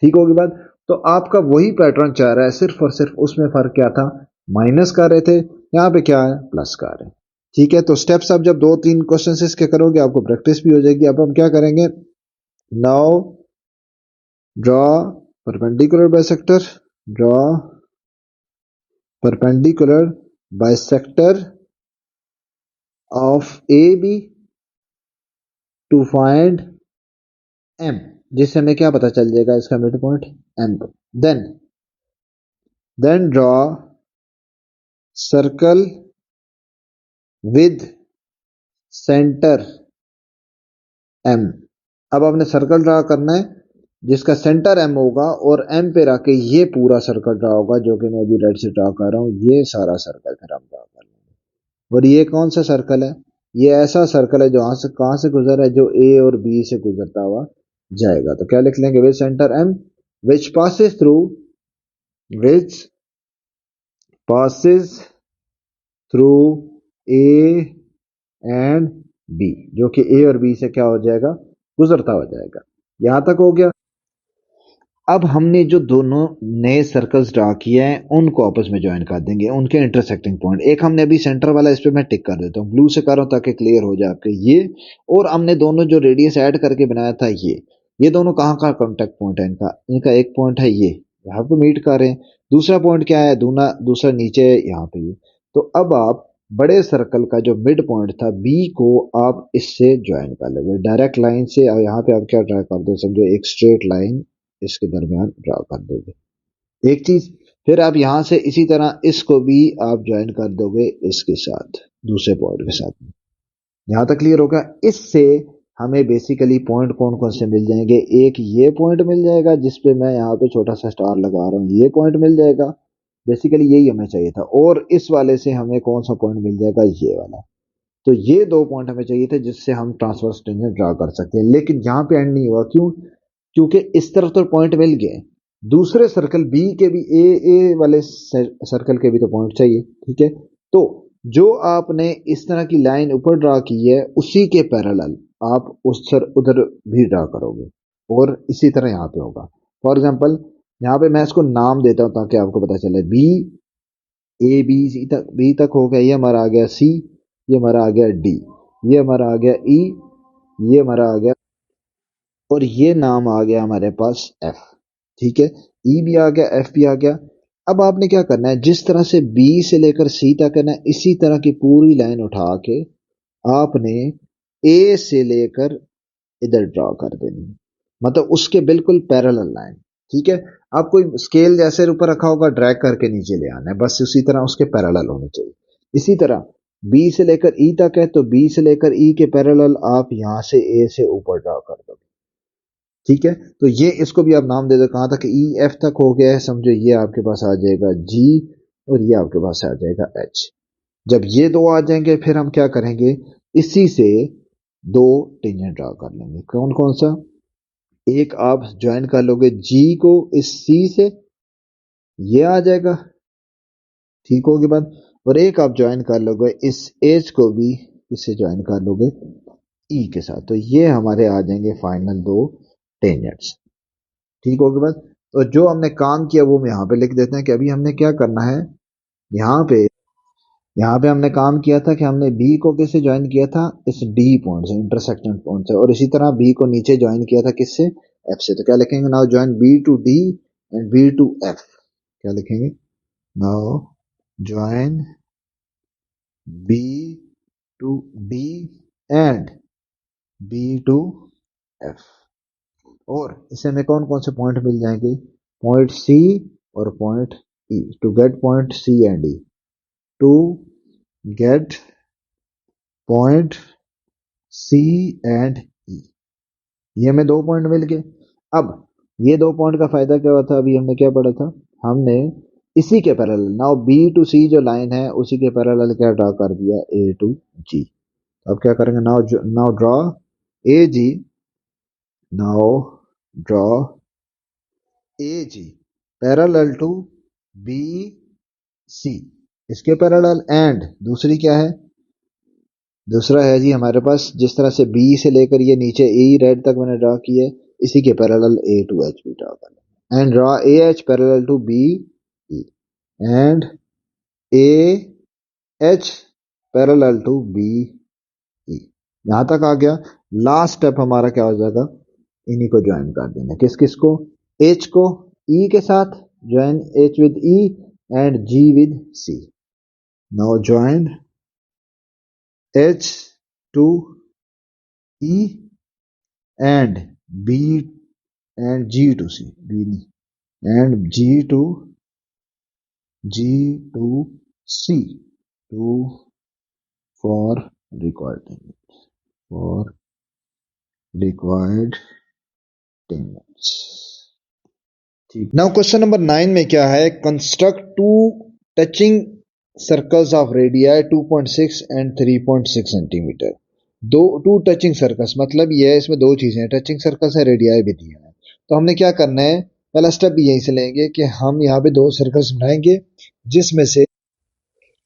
ठीक होगी बात। तो आपका वही पैटर्न चाह रहा है, सिर्फ और सिर्फ उसमें फर्क क्या था, माइनस कर रहे थे, यहाँ पे क्या है प्लस कर रहे हैं, ठीक है। तो स्टेप्स आप जब 2-3 क्वेश्चन इसके करोगे आपको प्रैक्टिस भी हो जाएगी। अब हम क्या करेंगे, now draw perpendicular bisector, draw perpendicular bisector of A B to find M, जिससे हमें क्या पता चल जाएगा इसका mid point M. Then draw circle with centre M. अब आपने सर्कल ड्रा करना है जिसका सेंटर एम होगा और एम पे रख के ये पूरा सर्कल ड्रा होगा, जो कि मैं अभी रेड से ड्रा कर रहा हूँ, ये सारा सर्कल फिर हम ड्रा कर लेंगे। और ये कौन सा सर्कल है, ये ऐसा सर्कल है जो कहां से गुजर है, जो ए और बी से गुजरता हुआ जाएगा। तो क्या लिख लेंगे, with centre M which passes through A and B, जो कि ए और बी से क्या हो जाएगा, गुजरता हो जाएगा। यहां तक हो गया। अब हमने जो दोनों नए सर्कल्स ड्रा किए हैं उनको आपस में ज्वाइन कर देंगे, उनके इंटरसेक्टिंग पॉइंट। एक हमने अभी सेंटर वाला, इस पे मैं टिक कर देता हूँ, ब्लू से कर रहा हूं ताकि क्लियर हो जाए आपके ये। और हमने दोनों जो रेडियस ऐड करके बनाया था ये दोनों कहाँ का कॉन्टेक्ट पॉइंट है इनका, एक पॉइंट है ये यहाँ पे मीट कर रहे हैं, दूसरा पॉइंट क्या है, दूसरा नीचे है यहाँ पे ये। तो अब आप बड़े सर्कल का जो मिड पॉइंट था बी को आप इससे ज्वाइन कर लोगे डायरेक्ट लाइन से, और यहाँ पे आप क्या ड्रा कर दो, समझो एक स्ट्रेट लाइन इसके दरमियान ड्रा कर दोगे एक चीज। फिर आप यहां से इसी तरह इसको भी आप ज्वाइन कर दोगे इसके साथ, दूसरे पॉइंट के साथ। यहां तक क्लियर होगा। इससे हमें बेसिकली पॉइंट कौन कौन से मिल जाएंगे, एक ये पॉइंट मिल जाएगा जिसपे मैं यहाँ पे छोटा सा स्टार लगा रहा हूँ, ये पॉइंट मिल जाएगा, बेसिकली यही हमें चाहिए था। और इस वाले से हमें कौन सा पॉइंट मिल जाएगा, ये वाला। तो ये 2 पॉइंट हमें चाहिए थे जिससे हम ट्रांसवर्स टेंजेंट ड्रा कर सकते हैं। लेकिन यहाँ पे एंड नहीं हुआ, क्यों, क्योंकि इस तरफ तो पॉइंट मिल गए, दूसरे सर्कल बी के भी ए वाले सर्कल के भी तो पॉइंट चाहिए, ठीक है। तो जो आपने इस तरह की लाइन ऊपर ड्रा की है उसी के पैरेलल आप उधर भी ड्रा करोगे, और इसी तरह यहाँ पे होगा। फॉर एग्जांपल यहाँ पे मैं इसको नाम देता हूँ ताकि आपको पता चले, बी ए बी तक हो गया, ये हमारा आ गया सी, ये हमारा आ गया डी, ये हमारा आ गया ई, ये हमारा आ गया, और ये नाम आ गया हमारे पास एफ, ठीक है। ई भी आ गया, एफ भी आ गया। अब आपने क्या करना है, जिस तरह से बी से लेकर सी तक है ना, इसी तरह की पूरी लाइन उठा के आपने ए से लेकर इधर ड्रॉ कर देनी है, मतलब उसके बिल्कुल पैरेलल लाइन, ठीक है। आप कोई स्केल जैसे ऊपर रखा होगा ड्रैग करके नीचे ले आना है, बस उसी तरह उसके पैरेलल होने चाहिए। इसी तरह बी से लेकर ई तक है तो बी से लेकर ई के पैरेलल आप यहां से ए से ऊपर ड्रॉ कर दो, ठीक है। तो ये इसको भी आप नाम दे दो, कहां तक, ई एफ तक हो गया है, समझो ये आपके पास आ जाएगा जी, और ये आपके पास आ जाएगा एच। जब ये 2 आ जाएंगे फिर हम क्या करेंगे, इसी से 2 टेंजेंट ड्रा कर लेंगे। कौन कौन सा, एक आप ज्वाइन कर लोगे जी को इस सी से, ये आ जाएगा, ठीक होगी बात। और एक आप ज्वाइन कर लोगे इस एज को भी इससे ज्वाइन कर लोगे ई के साथ, तो ये हमारे आ जाएंगे फाइनल दो टेंजेंट्स। ठीक होगी बात। तो जो हमने काम किया वो हम यहाँ पे लिख देते हैं कि अभी हमने क्या करना है। यहाँ पे हमने काम किया था कि हमने बी को किससे ज्वाइन किया था, इस डी पॉइंट से, इंटरसेक्शन पॉइंट से, और इसी तरह बी को नीचे ज्वाइन किया था किससे, एफ से। तो क्या लिखेंगे, now join B to D and B to F. क्या लिखेंगे, now join B to D and B to F. और इससे हमें कौन कौन से पॉइंट मिल जाएंगे, पॉइंट सी और point E. To get point C and E, to get point C and E, ये हमें दो पॉइंट मिल गए। अब ये दो पॉइंट का फायदा क्या हुआ था, अभी हमने क्या पढ़ा था, हमने इसी के पैरेलल नाउ बी टू सी जो लाइन है उसी के पैरेलल क्या ड्रा कर दिया, ए टू जी। अब क्या करेंगे, now now draw A G, now draw A G parallel to B C, इसके पैरेलल, एंड दूसरी क्या है, दूसरा है जी हमारे पास जिस तरह से बी से लेकर ये नीचे ए रेड तक मैंने ड्रा किया है, इसी के पैरेलल ए टू एच भी ड्रा करना, and draw A H parallel to B E, and A H parallel to B E. यहां तक आ गया। लास्ट स्टेप हमारा क्या हो जाएगा, इन्हीं को ज्वाइन कर देना, किस किस को, एच को ई के साथ, join H with E and G with C. Now join H to E and B and G to C, B and G to C to for required for required tangents. ठीक, now question number 9 में क्या है, construct two touching circles of radii 2.6 and 3.6 centimetre. Two touching circles मतलब ये है, इसमें दो चीजें हैं, टचिंग सर्कल्स है, रेडियाई भी दिया है। तो हमने क्या करना है, पहला स्टेप भी यहीं से लेंगे कि हम यहाँ पे दो सर्कल्स बनाएंगे जिसमें से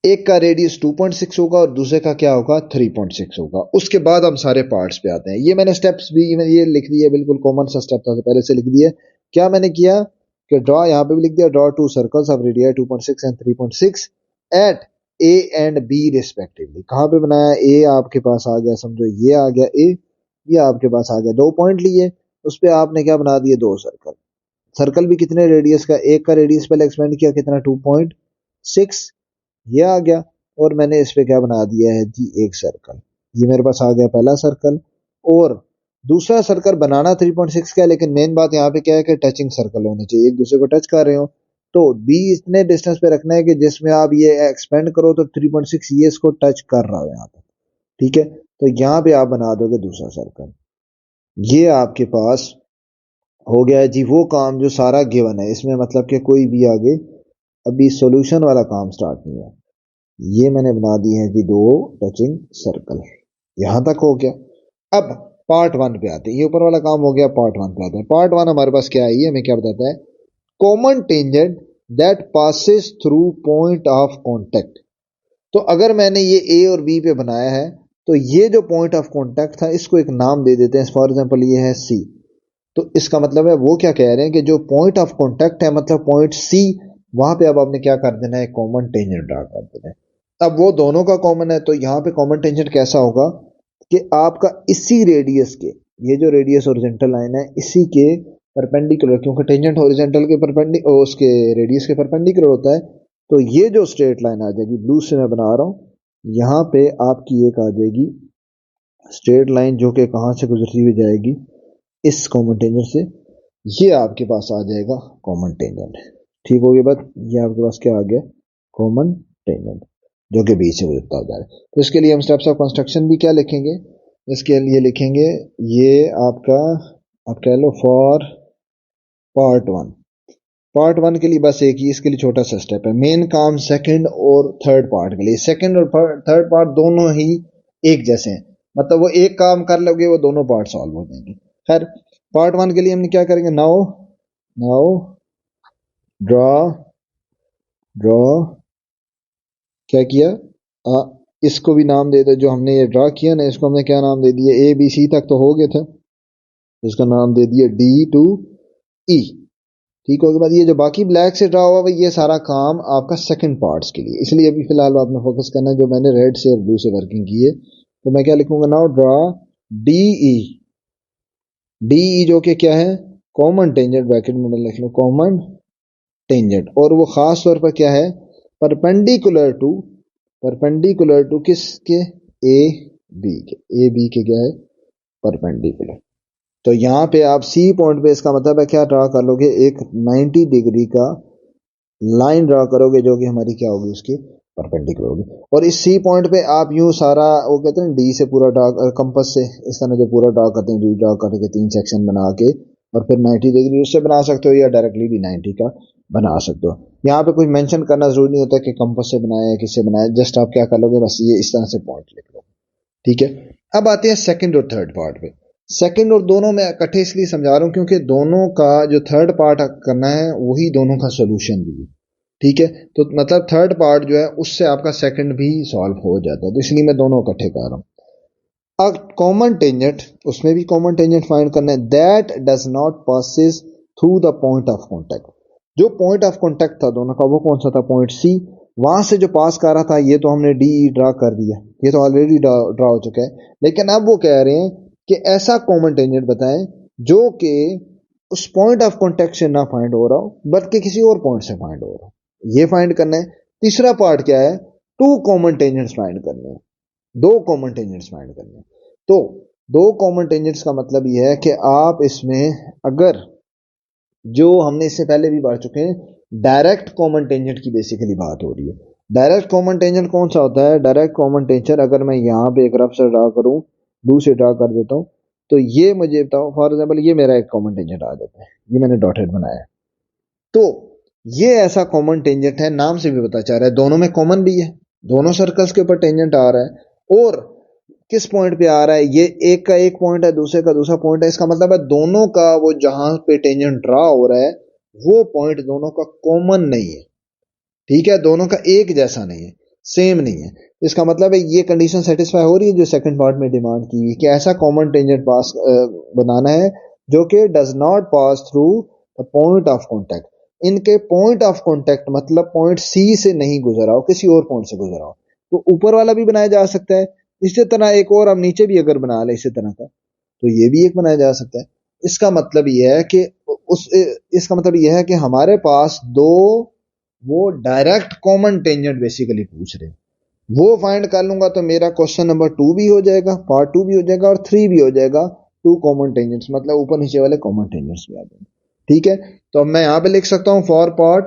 एक का रेडियस 2.6 होगा और दूसरे का क्या होगा, 3.6 होगा। उसके बाद हम सारे पार्ट्स पे आते हैं। ये मैंने स्टेप्स भी ये लिख दिए, बिल्कुल कॉमन सा स्टेप था, तो पहले से लिख दिया। क्या मैंने किया कि ड्रॉ, यहाँ पे भी लिख दिया, draw two circles of radius 2.6 and 3.6 at A and B respectively. कहाँ पे बनाया, ए आपके पास आ गया, समझो ये आ गया ए, ये आपके पास आ गया, दो पॉइंट लिए, उस पर आपने क्या बना दिए, दो सर्कल। सर्कल भी कितने रेडियस का, एक का रेडियस पहले एक्सपेंड किया कितना, 2.6, ये आ गया, और मैंने इस पे क्या बना दिया है जी, एक सर्कल। ये मेरे पास आ गया पहला सर्कल, और दूसरा सर्कल बनाना 3.6 का है, लेकिन मेन बात यहाँ पे क्या है कि टचिंग सर्कल होने चाहिए, एक दूसरे को टच कर रहे हो। तो बी इतने डिस्टेंस पे रखना है कि जिसमें आप ये एक्सपेंड करो तो 3.6 ये इसको टच कर रहा हो यहाँ पे। ठीक है, तो यहाँ पे आप बना दोगे दूसरा सर्कल। ये आपके पास हो गया है जी वो काम जो सारा गिवन है, इसमें मतलब कि कोई भी आगे अभी सॉल्यूशन वाला काम स्टार्ट नहीं है। ये मैंने बना दी है जी दो टचिंग सर्कल, यहां तक हो गया। अब पार्ट वन पे आते हैं, ये ऊपर वाला काम हो गया, पार्ट वन पे आते हैं। पार्ट वन हमारे पास क्या है, ये हमें क्या बताता है, common tangent that passes through point of contact. तो अगर मैंने ये ए और बी पे बनाया है, तो ये जो पॉइंट ऑफ कांटेक्ट था इसको एक नाम दे देते हैं, फॉर एग्जांपल ये है सी। तो इसका मतलब है वो क्या कह रहे हैं कि जो पॉइंट ऑफ कांटेक्ट है मतलब पॉइंट सी, वहां पे अब आपने क्या कर देना है, कॉमन टेंजेंट ड्रा कर देना है। अब वो दोनों का कॉमन है, तो यहाँ पे कॉमन टेंजेंट कैसा होगा कि आपका इसी रेडियस के, ये जो रेडियस ओरिजेंटल लाइन है इसी के परपेंडिकुलर, क्योंकि टेंजेंट हॉरिजॉन्टल के परपेंडिकुलर उसके रेडियस के परपेंडिकुलर होता है, तो ये जो स्ट्रेट लाइन आ जाएगी, ब्लू से मैं बना रहा हूँ, यहाँ पे आपकी एक आ जाएगी स्ट्रेट लाइन जो कि कहाँ से गुजरती हुई जाएगी, इस कॉमन टेंजेंट से, ये आपके पास आ जाएगा कॉमन टेंजेंट। ठीक हो गया बात, ये आपके पास क्या आ गया, कॉमन टेंजेंट जो कि बीच से गुजरता हो जा रहा है। तो इसके लिए हम स्टेप्स ऑफ कंस्ट्रक्शन भी क्या लिखेंगे, इसके लिए लिखेंगे ये आपका, आप कह लो for part one. Part one के लिए बस एक ही इसके लिए छोटा सा स्टेप है, मेन काम सेकंड और थर्ड पार्ट के लिए, सेकंड और थर्ड पार्ट दोनों ही एक जैसे हैं, मतलब वो एक काम कर लोगे वो दोनों पार्ट सॉल्व हो जाएंगे। खैर पार्ट वन के लिए हम क्या करेंगे, नाउ नाउ ड्रॉ ड्रॉ क्या किया, इसको भी नाम दे दो, जो हमने ये ड्रा किया ना इसको हमने क्या नाम दे दिया, ए बी सी तक तो हो गए थे, इसका नाम दे दिया डी टू ई। ठीक हो गया बाद, ये जो बाकी ब्लैक से ड्रा हुआ ये सारा काम आपका सेकंड पार्ट्स के लिए, इसलिए अभी फिलहाल आपने फोकस करना है जो मैंने रेड से और ब्लू से वर्किंग की है। तो मैं क्या लिखूंगा now, draw D E, D E जो कि क्या है, कॉमन टेंजेंट, ब्रैकेट में मैं लिख लूं कॉमन टेंजेंट, और वो खास तौर पर क्या है, परपेंडिकुलर टू, परपेंडिकुलर टू किसके, ए बी के, ए बी के क्या है, परपेंडिकुलर। तो यहाँ पे आप सी पॉइंट पे इसका मतलब है क्या ड्रा कर लोगे, एक 90 डिग्री का लाइन ड्रा करोगे जो कि हमारी क्या होगी, उसकी परपेंडिकुलर होगी। और इस सी पॉइंट पे आप यूं सारा वो कहते हैं डी से पूरा ड्रा, कंपास से इस तरह जो पूरा ड्रा करते हैं, डी ड्रा करके 3 सेक्शन बना के और फिर 90 डिग्री उससे बना सकते हो या डायरेक्टली भी 90 का बना सकते हो। यहाँ पे कुछ मेंशन करना जरूरी नहीं होता कि कंपास से बनाया या किससे बनाया, जस्ट आप क्या कर लोगे, बस ये इस तरह से पॉइंट लिख लो। ठीक है, अब आते हैं सेकंड और थर्ड पार्ट पे। सेकंड और दोनों में इकट्ठे इसलिए समझा रहा हूं क्योंकि दोनों का जो थर्ड पार्ट करना है वही दोनों का सोल्यूशन भी है। ठीक है, तो मतलब थर्ड पार्ट जो है उससे आपका सेकंड भी सॉल्व हो जाता है, तो इसलिए मैं दोनों इकट्ठे कर रहा हूं। अब कॉमन टेंजेंट, उसमें भी कॉमन टेंजेंट फाइंड करना है, that does not passes through the point of contact. जो पॉइंट ऑफ कॉन्टेक्ट था दोनों का वो कौन सा था, पॉइंट सी, वहां से जो पास कर रहा था ये तो हमने डी ड्रा कर दिया, ये तो ऑलरेडी ड्रा हो चुका है, लेकिन अब वो कह रहे हैं कि ऐसा कॉमन टेंजेंट बताएं जो कि उस पॉइंट ऑफ कॉन्टेक्ट से ना फाइंड हो रहा हो बल्कि किसी और पॉइंट से फाइंड हो रहा हो, ये फाइंड करना है। तीसरा पार्ट क्या है, टू कॉमन टेंजेंट्स फाइंड करने हैं, दो कॉमन टेंजेंट्स फाइंड करने हैं। तो दो कॉमन टेंजेंट्स का मतलब यह है कि आप इसमें अगर, जो हमने इससे पहले भी पढ़ चुके हैं, डायरेक्ट कॉमन टेंजेंट की बेसिकली बात हो रही है। डायरेक्ट कॉमन टेंजेंट कौन सा होता है, डायरेक्ट कॉमन टेंजेंट अगर मैं यहाँ पे एक रफ से ड्रा करूँ, ब्लू से ड्रा कर देता हूँ, तो ये मुझे बताओ फॉर एग्जाम्पल ये मेरा एक कॉमन टेंजेंट आ जाता है, ये मैंने डॉटेड बनाया। तो ये ऐसा कॉमन टेंजेंट है, नाम से भी पता चल रहा है दोनों में कॉमन भी है, दोनों सर्कल्स के ऊपर टेंजेंट आ रहा है, और किस पॉइंट पे आ रहा है, ये एक का एक पॉइंट है दूसरे का दूसरा पॉइंट है, इसका मतलब है दोनों का वो जहां पे टेंजेंट ड्रा हो रहा है वो पॉइंट दोनों का कॉमन नहीं है। ठीक है, दोनों का एक जैसा नहीं है, सेम नहीं है। इसका मतलब है ये कंडीशन सेटिस्फाई हो रही है जो सेकंड पार्ट में डिमांड की हुई कि ऐसा कॉमन टेंजेंट पास बनाना है जो कि does not pass through the point of contact. इनके पॉइंट ऑफ कॉन्टेक्ट मतलब पॉइंट सी से नहीं गुजरा हो, किसी और पॉइंट से गुजरा हो। तो ऊपर वाला भी बनाया जा सकता है, इसी तरह एक और हम नीचे भी अगर बना ले इसी तरह का तो ये भी एक बनाया जा सकता है। इसका मतलब यह है कि उस इसका मतलब यह है कि हमारे पास दो वो डायरेक्ट कॉमन टेंजेंट बेसिकली पूछ रहे हैं, वो फाइंड कर लूंगा तो मेरा क्वेश्चन नंबर 2 भी हो जाएगा, पार्ट 2 भी हो जाएगा और 3 भी हो जाएगा। टू कॉमन टेंजेंट्स मतलब ऊपर नीचे वाले कॉमन टेंजेंट्स भी आ जाएंगे। ठीक है, तो अब मैं यहां पे लिख सकता हूं for part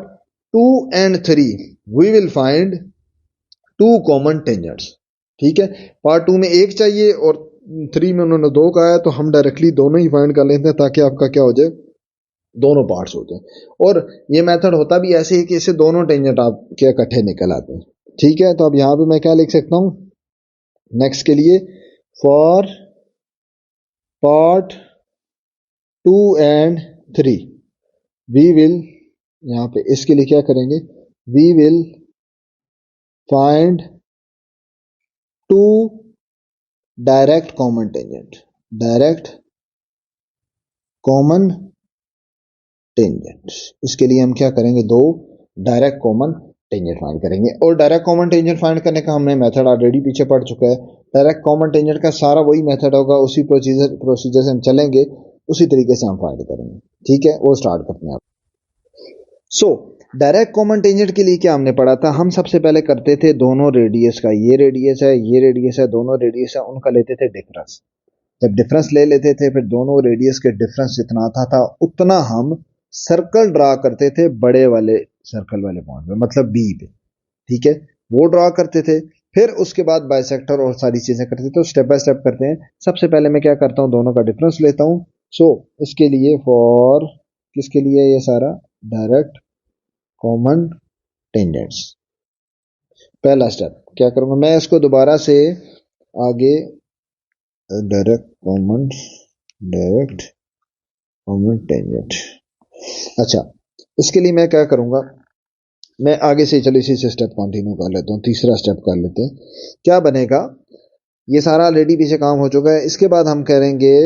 2 and 3 we will find two common tangents. ठीक है, पार्ट 2 में एक चाहिए और 3 में उन्होंने दो कहा है, तो हम डायरेक्टली दोनों ही फाइंड कर लेते हैं ताकि आपका क्या हो जाए, दोनों पार्ट्स होते हैं। और ये मेथड होता भी ऐसे ही कि इससे दोनों टेंजेंट आपके इकट्ठे निकल आते हैं। ठीक है, तो अब यहां पे मैं क्या लिख सकता हूं नेक्स्ट के लिए, for part 2 and 3 we will, यहां पे इसके लिए क्या करेंगे, we will find two direct common tangent, direct common tangent. इसके लिए हम क्या करेंगे, दो डायरेक्ट कॉमन टेंजेंट फाइंड करेंगे। और डायरेक्ट कॉमन टेंजेंट फाइंड करने का हमने मेथड ऑलरेडी पीछे पढ़ चुका है। डायरेक्ट कॉमन टेंजेंट का सारा वही मेथड होगा, उसी प्रोसीजर से हम चलेंगे, उसी तरीके से हम फाइंड करेंगे। ठीक है, वो स्टार्ट करते हैं आप। सो डायरेक्ट कॉमन टेंजेंट के लिए क्या हमने पढ़ा था, हम सबसे पहले करते थे दोनों रेडियस का, ये रेडियस है ये रेडियस है, दोनों रेडियस है उनका लेते थे डिफरेंस। जब डिफरेंस ले लेते थे फिर दोनों रेडियस के डिफरेंस जितना आता था उतना हम सर्कल ड्रा करते थे बड़े वाले सर्कल वाले पॉइंट पे, मतलब बी पे। ठीक है, वो ड्रा करते थे, फिर उसके बाद बाइसेक्टर और सारी चीजें करते थे। तो स्टेप बाय स्टेप करते हैं। सबसे पहले मैं क्या करता हूं, दोनों का डिफरेंस लेता हूं। सो इसके लिए फॉर, किसके लिए ये सारा, डायरेक्ट कॉमन टेंजेंट्स। पहला स्टेप क्या करूंगा मैं, इसको दोबारा से आगे, direct common, direct common tangent. अच्छा, इसके लिए मैं क्या करूंगा, मैं आगे से चलो इसी से स्टेप कंटिन्यू कर लेता हूँ, तीसरा स्टेप कर लेते हैं। क्या बनेगा, ये सारा ऑलरेडी पीछे काम हो चुका है। इसके बाद हम करेंगे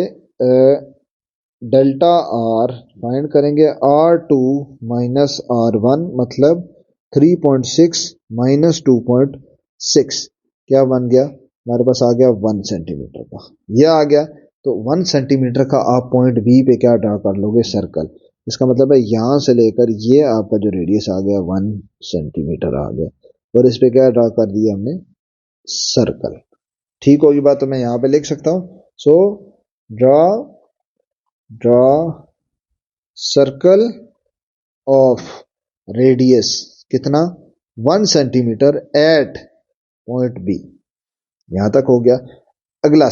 डेल्टा आर फाइंड करेंगे, R2 माइनस R1 मतलब 3.6 माइनस 2.6 क्या बन गया हमारे पास, आ गया 1 सेंटीमीटर का। यह आ गया तो 1 सेंटीमीटर का आप पॉइंट बी पे क्या ड्रा कर लोगे, सर्कल। इसका मतलब है यहां से लेकर ये आपका जो रेडियस आ गया 1 सेंटीमीटर आ गया, और इस पे क्या ड्रा कर दिया हमने, सर्कल। ठीक होगी बात, तो मैं यहां पे लिख सकता हूं, so draw draw circle of radius कितना, 1 सेंटीमीटर एट पॉइंट बी। यहां तक हो गया। अगला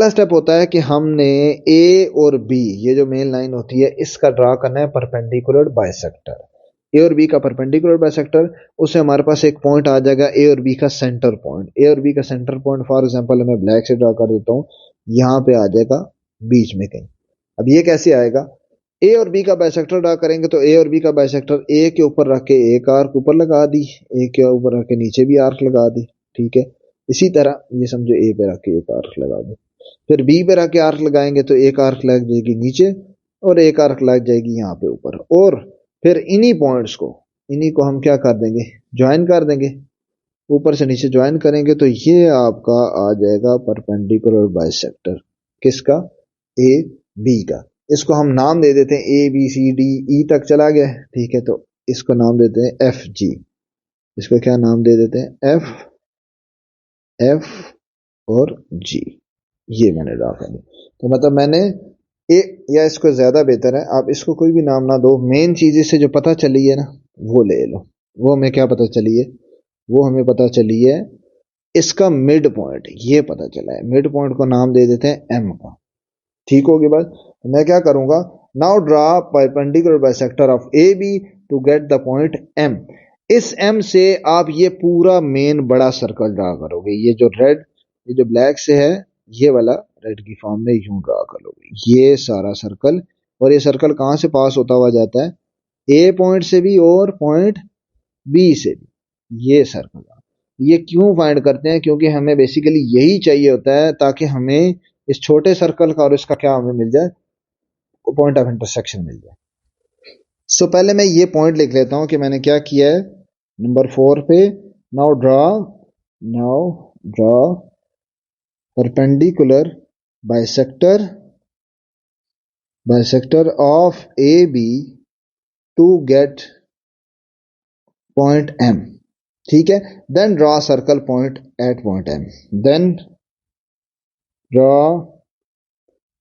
स्टेप होता है कि हमने ए और बी, ये जो मेन लाइन होती है, इसका ड्रा करना है परपेंडिकुलर बाइसेक्टर। ए और बी का परपेंडिकुलर बाइसेक्टर, उससे हमारे पास एक पॉइंट आ जाएगा ए और बी का सेंटर पॉइंट। ए और बी का सेंटर पॉइंट फॉर एग्जांपल मैं ब्लैक से ड्रा कर देता हूं, यहां पे आ जाएगा बीच में कहीं। अब ये कैसे आएगा, ए और बी का बाइसेक्टर ड्रा करेंगे तो ए और बी का बाइसेक्टर ए के ऊपर रख के एक आर्क ऊपर लगा दी, ए के ऊपर रख के नीचे भी आर्क लगा दी। ठीक है, इसी तरह ये समझो ए पे रख के एक आर्क लगा दी, फिर बी पे रख के आर्क लगाएंगे तो एक आर्क लग जाएगी नीचे और एक आर्क लग जाएगी यहाँ पे ऊपर, और फिर इन्हीं पॉइंट्स को, इन्हीं को हम क्या कर देंगे, ज्वाइन कर देंगे। ऊपर से नीचे ज्वाइन करेंगे तो ये आपका आ जाएगा परपेंडिकुलर बाइसेक्टर, किसका, ए बी का। इसको हम नाम दे देते हैं A B C D E तक चला गया। ठीक है, तो इसको नाम देते हैं एफ जी। इसको क्या नाम दे देते हैं, एफ और जी। ये मैंने ड्रा कर दिया। तो मतलब मैंने ए, या इसको ज्यादा बेहतर है आप इसको कोई भी नाम ना दो, मेन चीज से जो पता चली है ना वो ले लो। वो हमें क्या पता चली है, वो हमें पता चली है इसका मिड पॉइंट, ये पता चला है। मिड पॉइंट को नाम दे देते हैं एम का। ठीक होगी बात, तो मैं क्या करूंगा, now draw perpendicular bisector of A B to get the point M. इस एम से आप ये पूरा मेन बड़ा सर्कल ड्रा करोगे। ये जो रेड, ये जो ब्लैक से है, ये वाला रेड की फॉर्म में यूं ड्रा करोगे ये सारा सर्कल। और ये सर्कल कहां से पास होता हुआ जाता है, ए पॉइंट से भी और पॉइंट बी से भी। ये सर्कल ये क्यों फाइंड करते हैं, क्योंकि हमें बेसिकली यही चाहिए होता है ताकि हमें इस छोटे सर्कल का और इसका क्या हमें मिल जाए, पॉइंट ऑफ इंटरसेक्शन मिल जाए। सो पहले मैं ये पॉइंट लिख लेता हूं कि मैंने क्या किया है नंबर 4 पे, now draw perpendicular bisector of A B to get point M. ठीक है, then draw circle point at point M. Then draw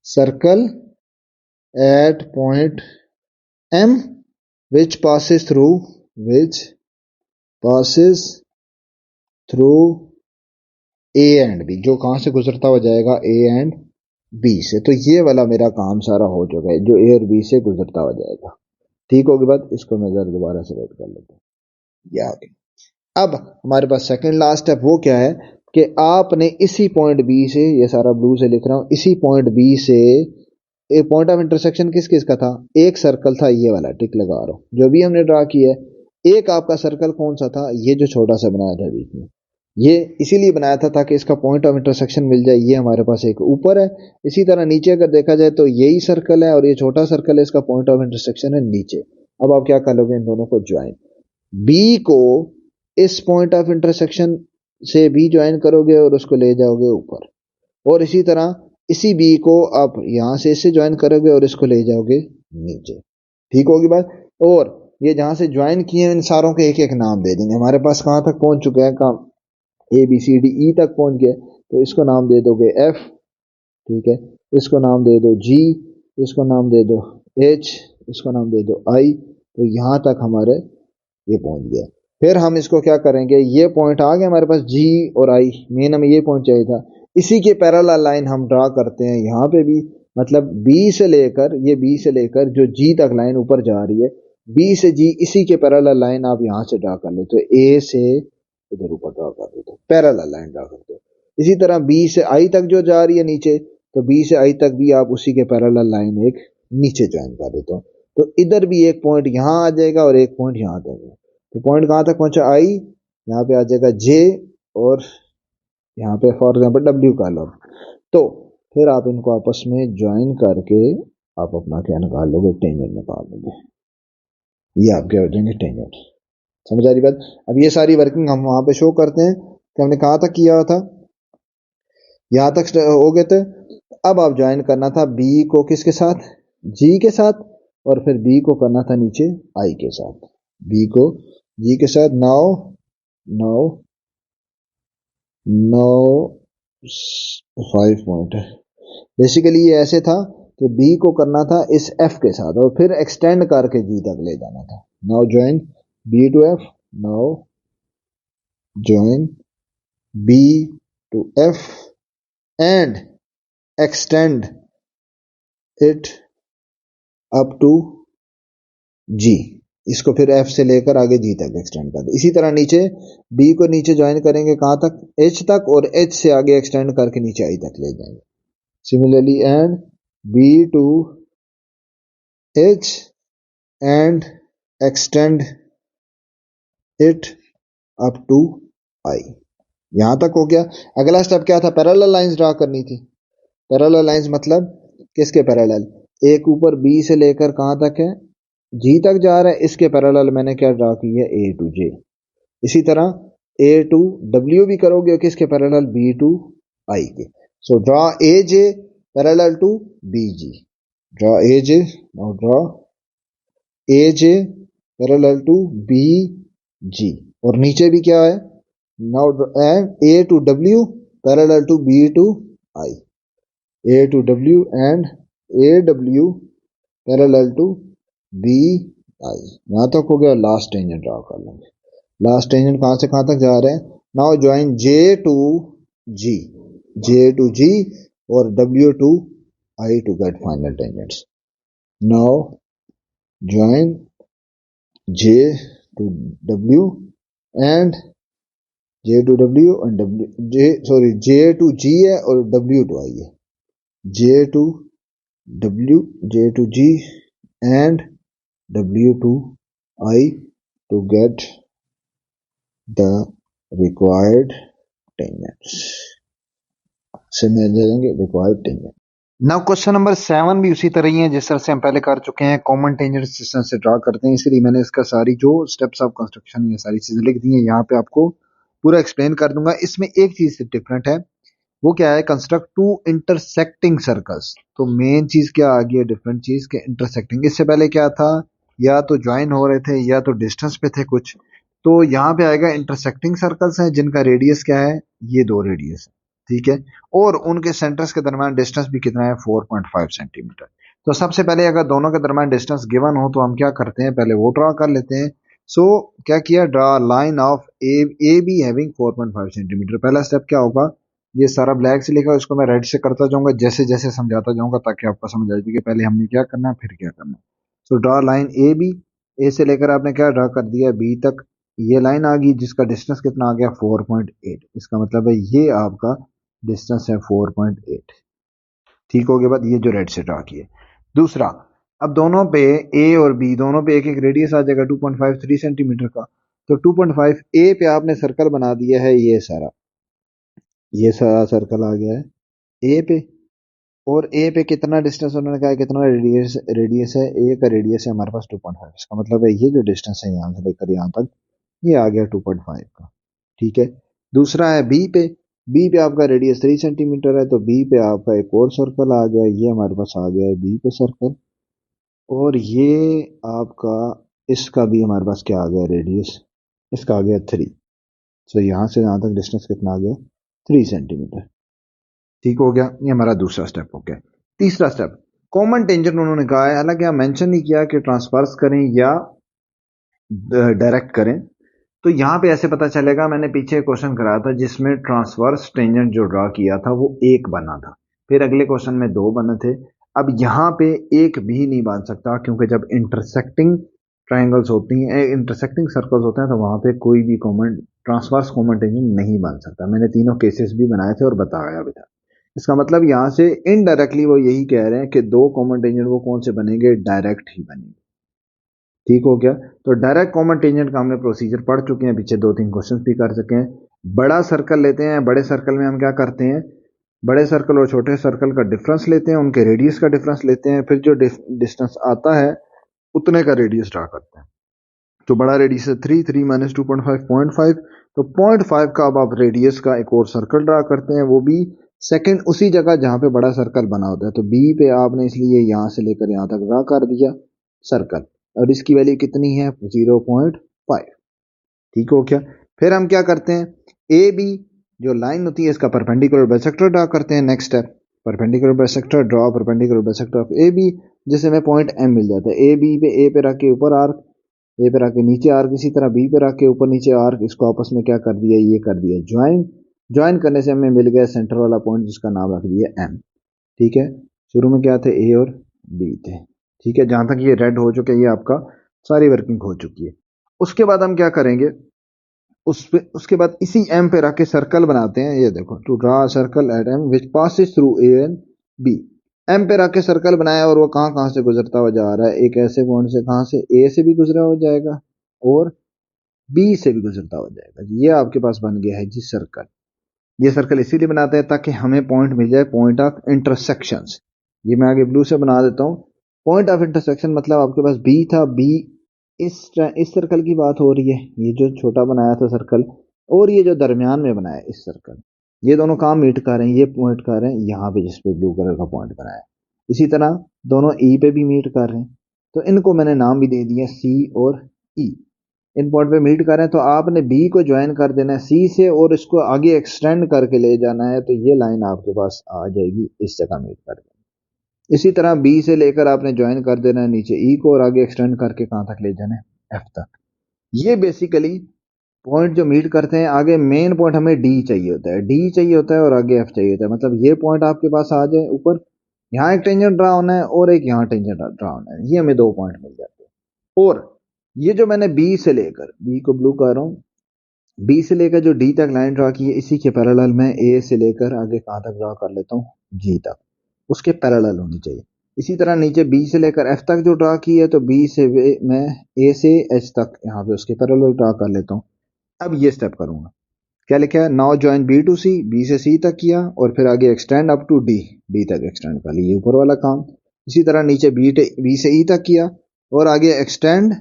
circle at point M which passes through A and B, जो कहां से गुजरता हुआ जाएगा A and B से। तो ये वाला मेरा काम सारा हो चुका है, जो A और B से गुजरता हुआ जाएगा। ठीक होगी बात, इसको मैं जरा दोबारा से रेड कर लेता हूँ, ये आ गया। अब हमारे पास सेकंड लास्ट स्टेप वो क्या है कि आपने इसी पॉइंट बी से, ये सारा ब्लू से लिख रहा हूं, इसी पॉइंट बी से एक पॉइंट ऑफ इंटरसेक्शन किस किस का था, एक सर्कल था, ये वाला टिक लगा रहा हूं जो भी हमने ड्रा किया है। एक आपका सर्कल कौन सा था, ये जो छोटा सा बनाया था बीच में, ये इसीलिए बनाया था ताकि इसका पॉइंट ऑफ इंटरसेक्शन मिल जाए। ये हमारे पास एक ऊपर है, इसी तरह नीचे अगर देखा जाए तो यही सर्कल है और ये छोटा सर्कल है, इसका पॉइंट ऑफ इंटरसेक्शन है नीचे। अब आप क्या कर लोगे, इन दोनों को ज्वाइन, बी को इस पॉइंट ऑफ इंटरसेक्शन से भी ज्वाइन करोगे और उसको ले जाओगे ऊपर, और इसी तरह इसी बी को आप यहां से इससे ज्वाइन करोगे और इसको ले जाओगे नीचे। ठीक होगी बात, और ये जहां से ज्वाइन किए इन सारों के एक एक नाम दे देंगे। हमारे पास कहां तक पहुंच चुका है काम, A B C D E तक पहुंच गए, तो इसको नाम दे दोगे एफ। ठीक है, इसको नाम दे दो जी, इसको नाम दे दो एच, इसको नाम दे दो आई। तो यहां तक हमारे ये पहुंच गया। फिर हम इसको क्या करेंगे, ये पॉइंट आ गया हमारे पास जी और आई, मेन हमें ये पॉइंट चाहिए था। इसी के पैरेलल लाइन हम ड्रा करते हैं यहाँ पे भी, मतलब बी से लेकर, ये बी से लेकर जो जी तक लाइन ऊपर जा रही है, बी से जी, इसी के पैरेलल लाइन आप यहाँ से ड्रा कर लेते हो, ए से इधर ऊपर ड्रा कर देते हो, पैरेलल लाइन ड्रा करते हो। इसी तरह बी से आई तक जो जा रही है नीचे, तो बी से आई तक भी आप उसी के पैरेलल लाइन एक नीचे ज्वाइन कर देते हो। तो इधर भी एक पॉइंट यहाँ आ जाएगा और एक पॉइंट यहाँ आ जाएगा। तो पॉइंट कहाँ तक पहुंचा आई, यहाँ पे आ जाएगा जे और यहाँ पे फॉर एग्जाम्पल डब्ल्यू का लो। तो फिर आप इनको आपस में ज्वाइन करके आप अपना क्या निकाल लोगे, टेंजेंट निकाल लोगे। ये आपके हो जाएंगे टेंजेंट। समझ आ रही बात। अब ये सारी वर्किंग हम वहां पे शो करते हैं कि हमने कहाँ तक किया था, यहाँ तक हो गए थे। अब आप ज्वाइन करना था बी को किसके साथ, जी के साथ, और फिर बी को करना था नीचे आई के साथ, बी को जी के साथ। नाउ नाउ नाउ 5 पॉइंट है। बेसिकली ये ऐसे था कि बी को करना था इस एफ के साथ और फिर एक्सटेंड करके जी तक ले जाना था। Now join B to F, now join B to F and extend it up to G. इसको फिर एफ से लेकर आगे जी तक एक्सटेंड कर दे। इसी तरह नीचे बी को नीचे ज्वाइन करेंगे कहां तक, एच तक, और एच से आगे एक्सटेंड करके नीचे आई तक ले जाएंगे। Similarly and B to H and extend it up to I. यहां तक हो गया। अगला स्टेप क्या था, पैरेलल लाइंस ड्रा करनी थी। पैरेलल लाइंस मतलब किसके पैरेलल, एक ऊपर बी से लेकर कहां तक है, जी तक जा रहा है, इसके पैरेलल मैंने क्या ड्रा की है, ए टू जे। इसी तरह ए टू डब्ल्यू भी करोगे और किसके पैरेलल, बी टू आई के। So draw a J parallel to B G, draw a J, now draw a J parallel to B G. और नीचे भी क्या है, now and A to W parallel to B to I, A to W and A W parallel to B I. यहां तक हो गया। Last tangent draw कर लेंगे। लास्ट टेंजेंट कहां से कहां तक जा रहे हैं, now join J to G, J to G और W to I to get final tangents. Now join J to W and J to W and W J, sorry J to G है और W to I है, J to W, J to G and W to I to get the required tangents. Required tangent. Now question number 7 भी उसी तरह ही है जिस तरह से हम पहले कर चुके हैं। कॉमन टेंजेंट सिस्टम से ड्रा करते हैं, इसलिए मैंने इसका सारी जो स्टेप्स ऑफ कंस्ट्रक्शन ये सारी चीजें लिख दी हैं, यहाँ पे आपको पूरा एक्सप्लेन कर दूंगा। इसमें एक चीज डिफरेंट है, वो क्या है, कंस्ट्रक्ट टू इंटरसेक्टिंग सर्कल्स। तो मेन चीज क्या आ गई है, डिफरेंट चीज के इंटरसेक्टिंग। इससे पहले क्या था, या तो ज्वाइन हो रहे थे या तो डिस्टेंस पे थे कुछ। तो यहाँ पे आएगा इंटरसेक्टिंग सर्कल्स हैं जिनका रेडियस क्या है, ये 2 रेडियस है, ठीक है। और उनके सेंटर्स के दरम्यान डिस्टेंस भी कितना है, 4.5 सेंटीमीटर। तो सबसे पहले अगर दोनों के दरम्यान डिस्टेंस गिवन हो तो हम क्या करते हैं, पहले वो ड्रा कर लेते हैं। सो क्या किया, draw line of A be having 4.5 centimetre. पहला स्टेप क्या होगा, ये सारा ब्लैक से लिखा है, उसको मैं रेड से करता जाऊंगा जैसे जैसे समझाता जाऊंगा, ताकि आपको समझ आ जाए कि पहले हमने क्या करना है फिर क्या करना है। सो ड्रा लाइन ए बी, ए से लेकर आपने क्या ड्रा कर दिया, बी तक। ये लाइन आ गई जिसका डिस्टेंस कितना आ गया, 4.8। इसका मतलब है ये आपका डिस्टेंस है 4.8। ठीक हो गया बात, ये जो रेड से ड्रा किए। दूसरा, अब दोनों पे ए और बी दोनों पे एक एक रेडियस आ जाएगा 2.53 सेंटीमीटर का। तो 2.5 ए पे आपने सर्कल बना दिया है, ये सारा सर्कल आ गया है ए पे। और ए पे कितना डिस्टेंस उन्होंने कहा, कितना रेडियस है, ए का रेडियस है हमारे पास 2.5। इसका मतलब है ये जो डिस्टेंस है यहाँ से लेकर यहाँ तक, ये आ गया 2.5 का, ठीक है। दूसरा है बी पे, बी पे आपका रेडियस 3 सेंटीमीटर है, तो बी पे आपका एक और सर्कल आ गया, ये हमारे पास आ गया है बी पे सर्कल। और ये आपका, इसका भी हमारे पास क्या आ गया रेडियस, इसका आ गया 3। तो यहाँ से यहाँ तक डिस्टेंस कितना आ गया, 3 सेंटीमीटर। ठीक हो गया, ये हमारा दूसरा स्टेप हो गया। तीसरा स्टेप, कॉमन टेंजेंट उन्होंने कहा है, हालांकि यहाँ मेंशन नहीं किया कि ट्रांसफर्स करें या डायरेक्ट करें। तो यहाँ पे ऐसे पता चलेगा, मैंने पीछे क्वेश्चन कराया था जिसमें ट्रांसवर्स टेंजेंट जो ड्रा किया था वो एक बना था, फिर अगले क्वेश्चन में 2 बने थे। अब यहाँ पे एक भी नहीं बन सकता, क्योंकि जब इंटरसेक्टिंग ट्राइंगल्स होती हैं, इंटरसेक्टिंग सर्कल्स होते हैं, तो वहां पे कोई भी कॉमन ट्रांसवर्स कॉमन टेंजेंट नहीं बन सकता। मैंने तीनों केसेस भी बनाए थे और बताया भी था। इसका मतलब यहाँ से इनडायरेक्टली वो यही कह रहे हैं कि 2 कॉमन टेंजेंट वो कौन से बनेंगे, डायरेक्ट ही बनेंगे। ठीक हो गया। तो डायरेक्ट कॉमन टेंजेंट का हमने प्रोसीजर पढ़ चुके हैं, पीछे 2-3 क्वेश्चंस भी कर चुके हैं। बड़ा सर्कल लेते हैं, बड़े सर्कल में हम क्या करते हैं, बड़े सर्कल और छोटे सर्कल का डिफरेंस लेते हैं, उनके रेडियस का डिफरेंस लेते हैं, फिर जो डिस्टेंस आता है उतने का रेडियस ड्रा करते हैं। तो बड़ा रेडियस है 3 माइनस 2.5 0.5, तो 0.5 का अब आप रेडियस का एक और सर्कल ड्रा करते हैं, वो भी सेकंड उसी जगह जहां पे बड़ा सर्कल बना होता है। तो बी पे आपने इसलिए यहां से लेकर यहां तक ड्रा कर दिया सर्कल, और इसकी वैल्यू कितनी है 0.5। ठीक हो क्या। फिर हम क्या करते हैं, ए बी जो लाइन होती है इसका परपेंडिकुलर बाइसेक्टर ड्रा करते हैं। Next step, perpendicular bisector draw perpendicular bisector of A B, जिससे हमें पॉइंट एम मिल जाता है। ए पे रख के ऊपर आर्क, ए पे रख के नीचे आर्क, इसी तरह बी पे रख के ऊपर नीचे आर्क, इसको आपस में क्या कर दिया, ये कर दिया ज्वाइन। ज्वाइन करने से हमें मिल गया सेंटर वाला पॉइंट, जिसका नाम रख दिया एम। ठीक है, शुरू में क्या थे, ए और बी थे। ठीक है, जहां तक ये रेड हो चुके, ये आपका सारी वर्किंग हो चुकी है। उसके बाद हम क्या करेंगे, उसके बाद इसी एम पे रख के सर्कल बनाते हैं। ये देखो, to draw circle at M which passes through A and B. M पे रख के सर्कल बनाया, और वो कहां कहां से गुजरता हुआ जा रहा है, एक ऐसे पॉइंट से, कहां से, ए से भी गुजरा हो जाएगा और बी से भी गुजरता हो जाएगा। ये आपके पास बन गया है जी सर्कल। ये सर्कल इसीलिए बनाते हैं ताकि हमें पॉइंट मिल जाए, पॉइंट ऑफ इंटरसेक्शन। ये मैं आगे ब्लू से बना देता हूँ। पॉइंट ऑफ इंटरसेक्शन मतलब आपके पास बी था, बी इस सर्कल की बात हो रही है, ये जो छोटा बनाया था सर्कल, और ये जो दरमियान में बनाया इस सर्कल, ये दोनों कहाँ मीट कर रहे हैं, ये पॉइंट कर रहे हैं यहाँ पे जिसपे ब्लू कलर का पॉइंट बनाया। इसी तरह दोनों ई पे भी मीट कर रहे हैं, तो इनको मैंने नाम भी दे दिया सी और ई। इन पॉइंट पे मीट कर रहे हैं, तो आपने बी को ज्वाइन कर देना है सी से, और इसको आगे एक्सटेंड करके ले जाना है, तो ये लाइन आपके पास आ जाएगी, इस जगह मीट कर देना। इसी तरह बी से लेकर आपने ज्वाइन कर देना है नीचे ई को, और आगे एक्सटेंड करके कहां तक ले जाना है, एफ तक। ये बेसिकली पॉइंट जो मीट करते हैं, आगे मेन पॉइंट हमें डी चाहिए होता है, डी चाहिए होता है और आगे एफ चाहिए होता है। मतलब ये पॉइंट आपके पास आ जाए ऊपर, यहाँ एक टेंजेंट ड्रा होना है और एक यहाँ टेंजेंट ड्रा होना है, ये हमें 2 पॉइंट मिल जाते हैं। और ये जो मैंने बी से लेकर, बी को ब्लू कर रहा हूँ, बी से लेकर जो डी तक लाइन ड्रा की है, इसी के पैरेलल मैं ए से लेकर आगे कहां तक ड्रा कर लेता हूँ, जी तक, उसके पैरेलल होनी चाहिए। इसी तरह नीचे बी से लेकर एफ तक जो ड्रा की है, तो बी से मैं ए से एच तक यहाँ पे उसके पैरेलल ड्रा कर लेता हूँ। अब ये स्टेप करूंगा, क्या लिखा है, now join B to C, B से सी तक किया, और फिर आगे extend up to D, D तक एक्सटेंड कर लिया, ऊपर वाला काम। इसी तरह नीचे बी से ई तक किया, और आगे extend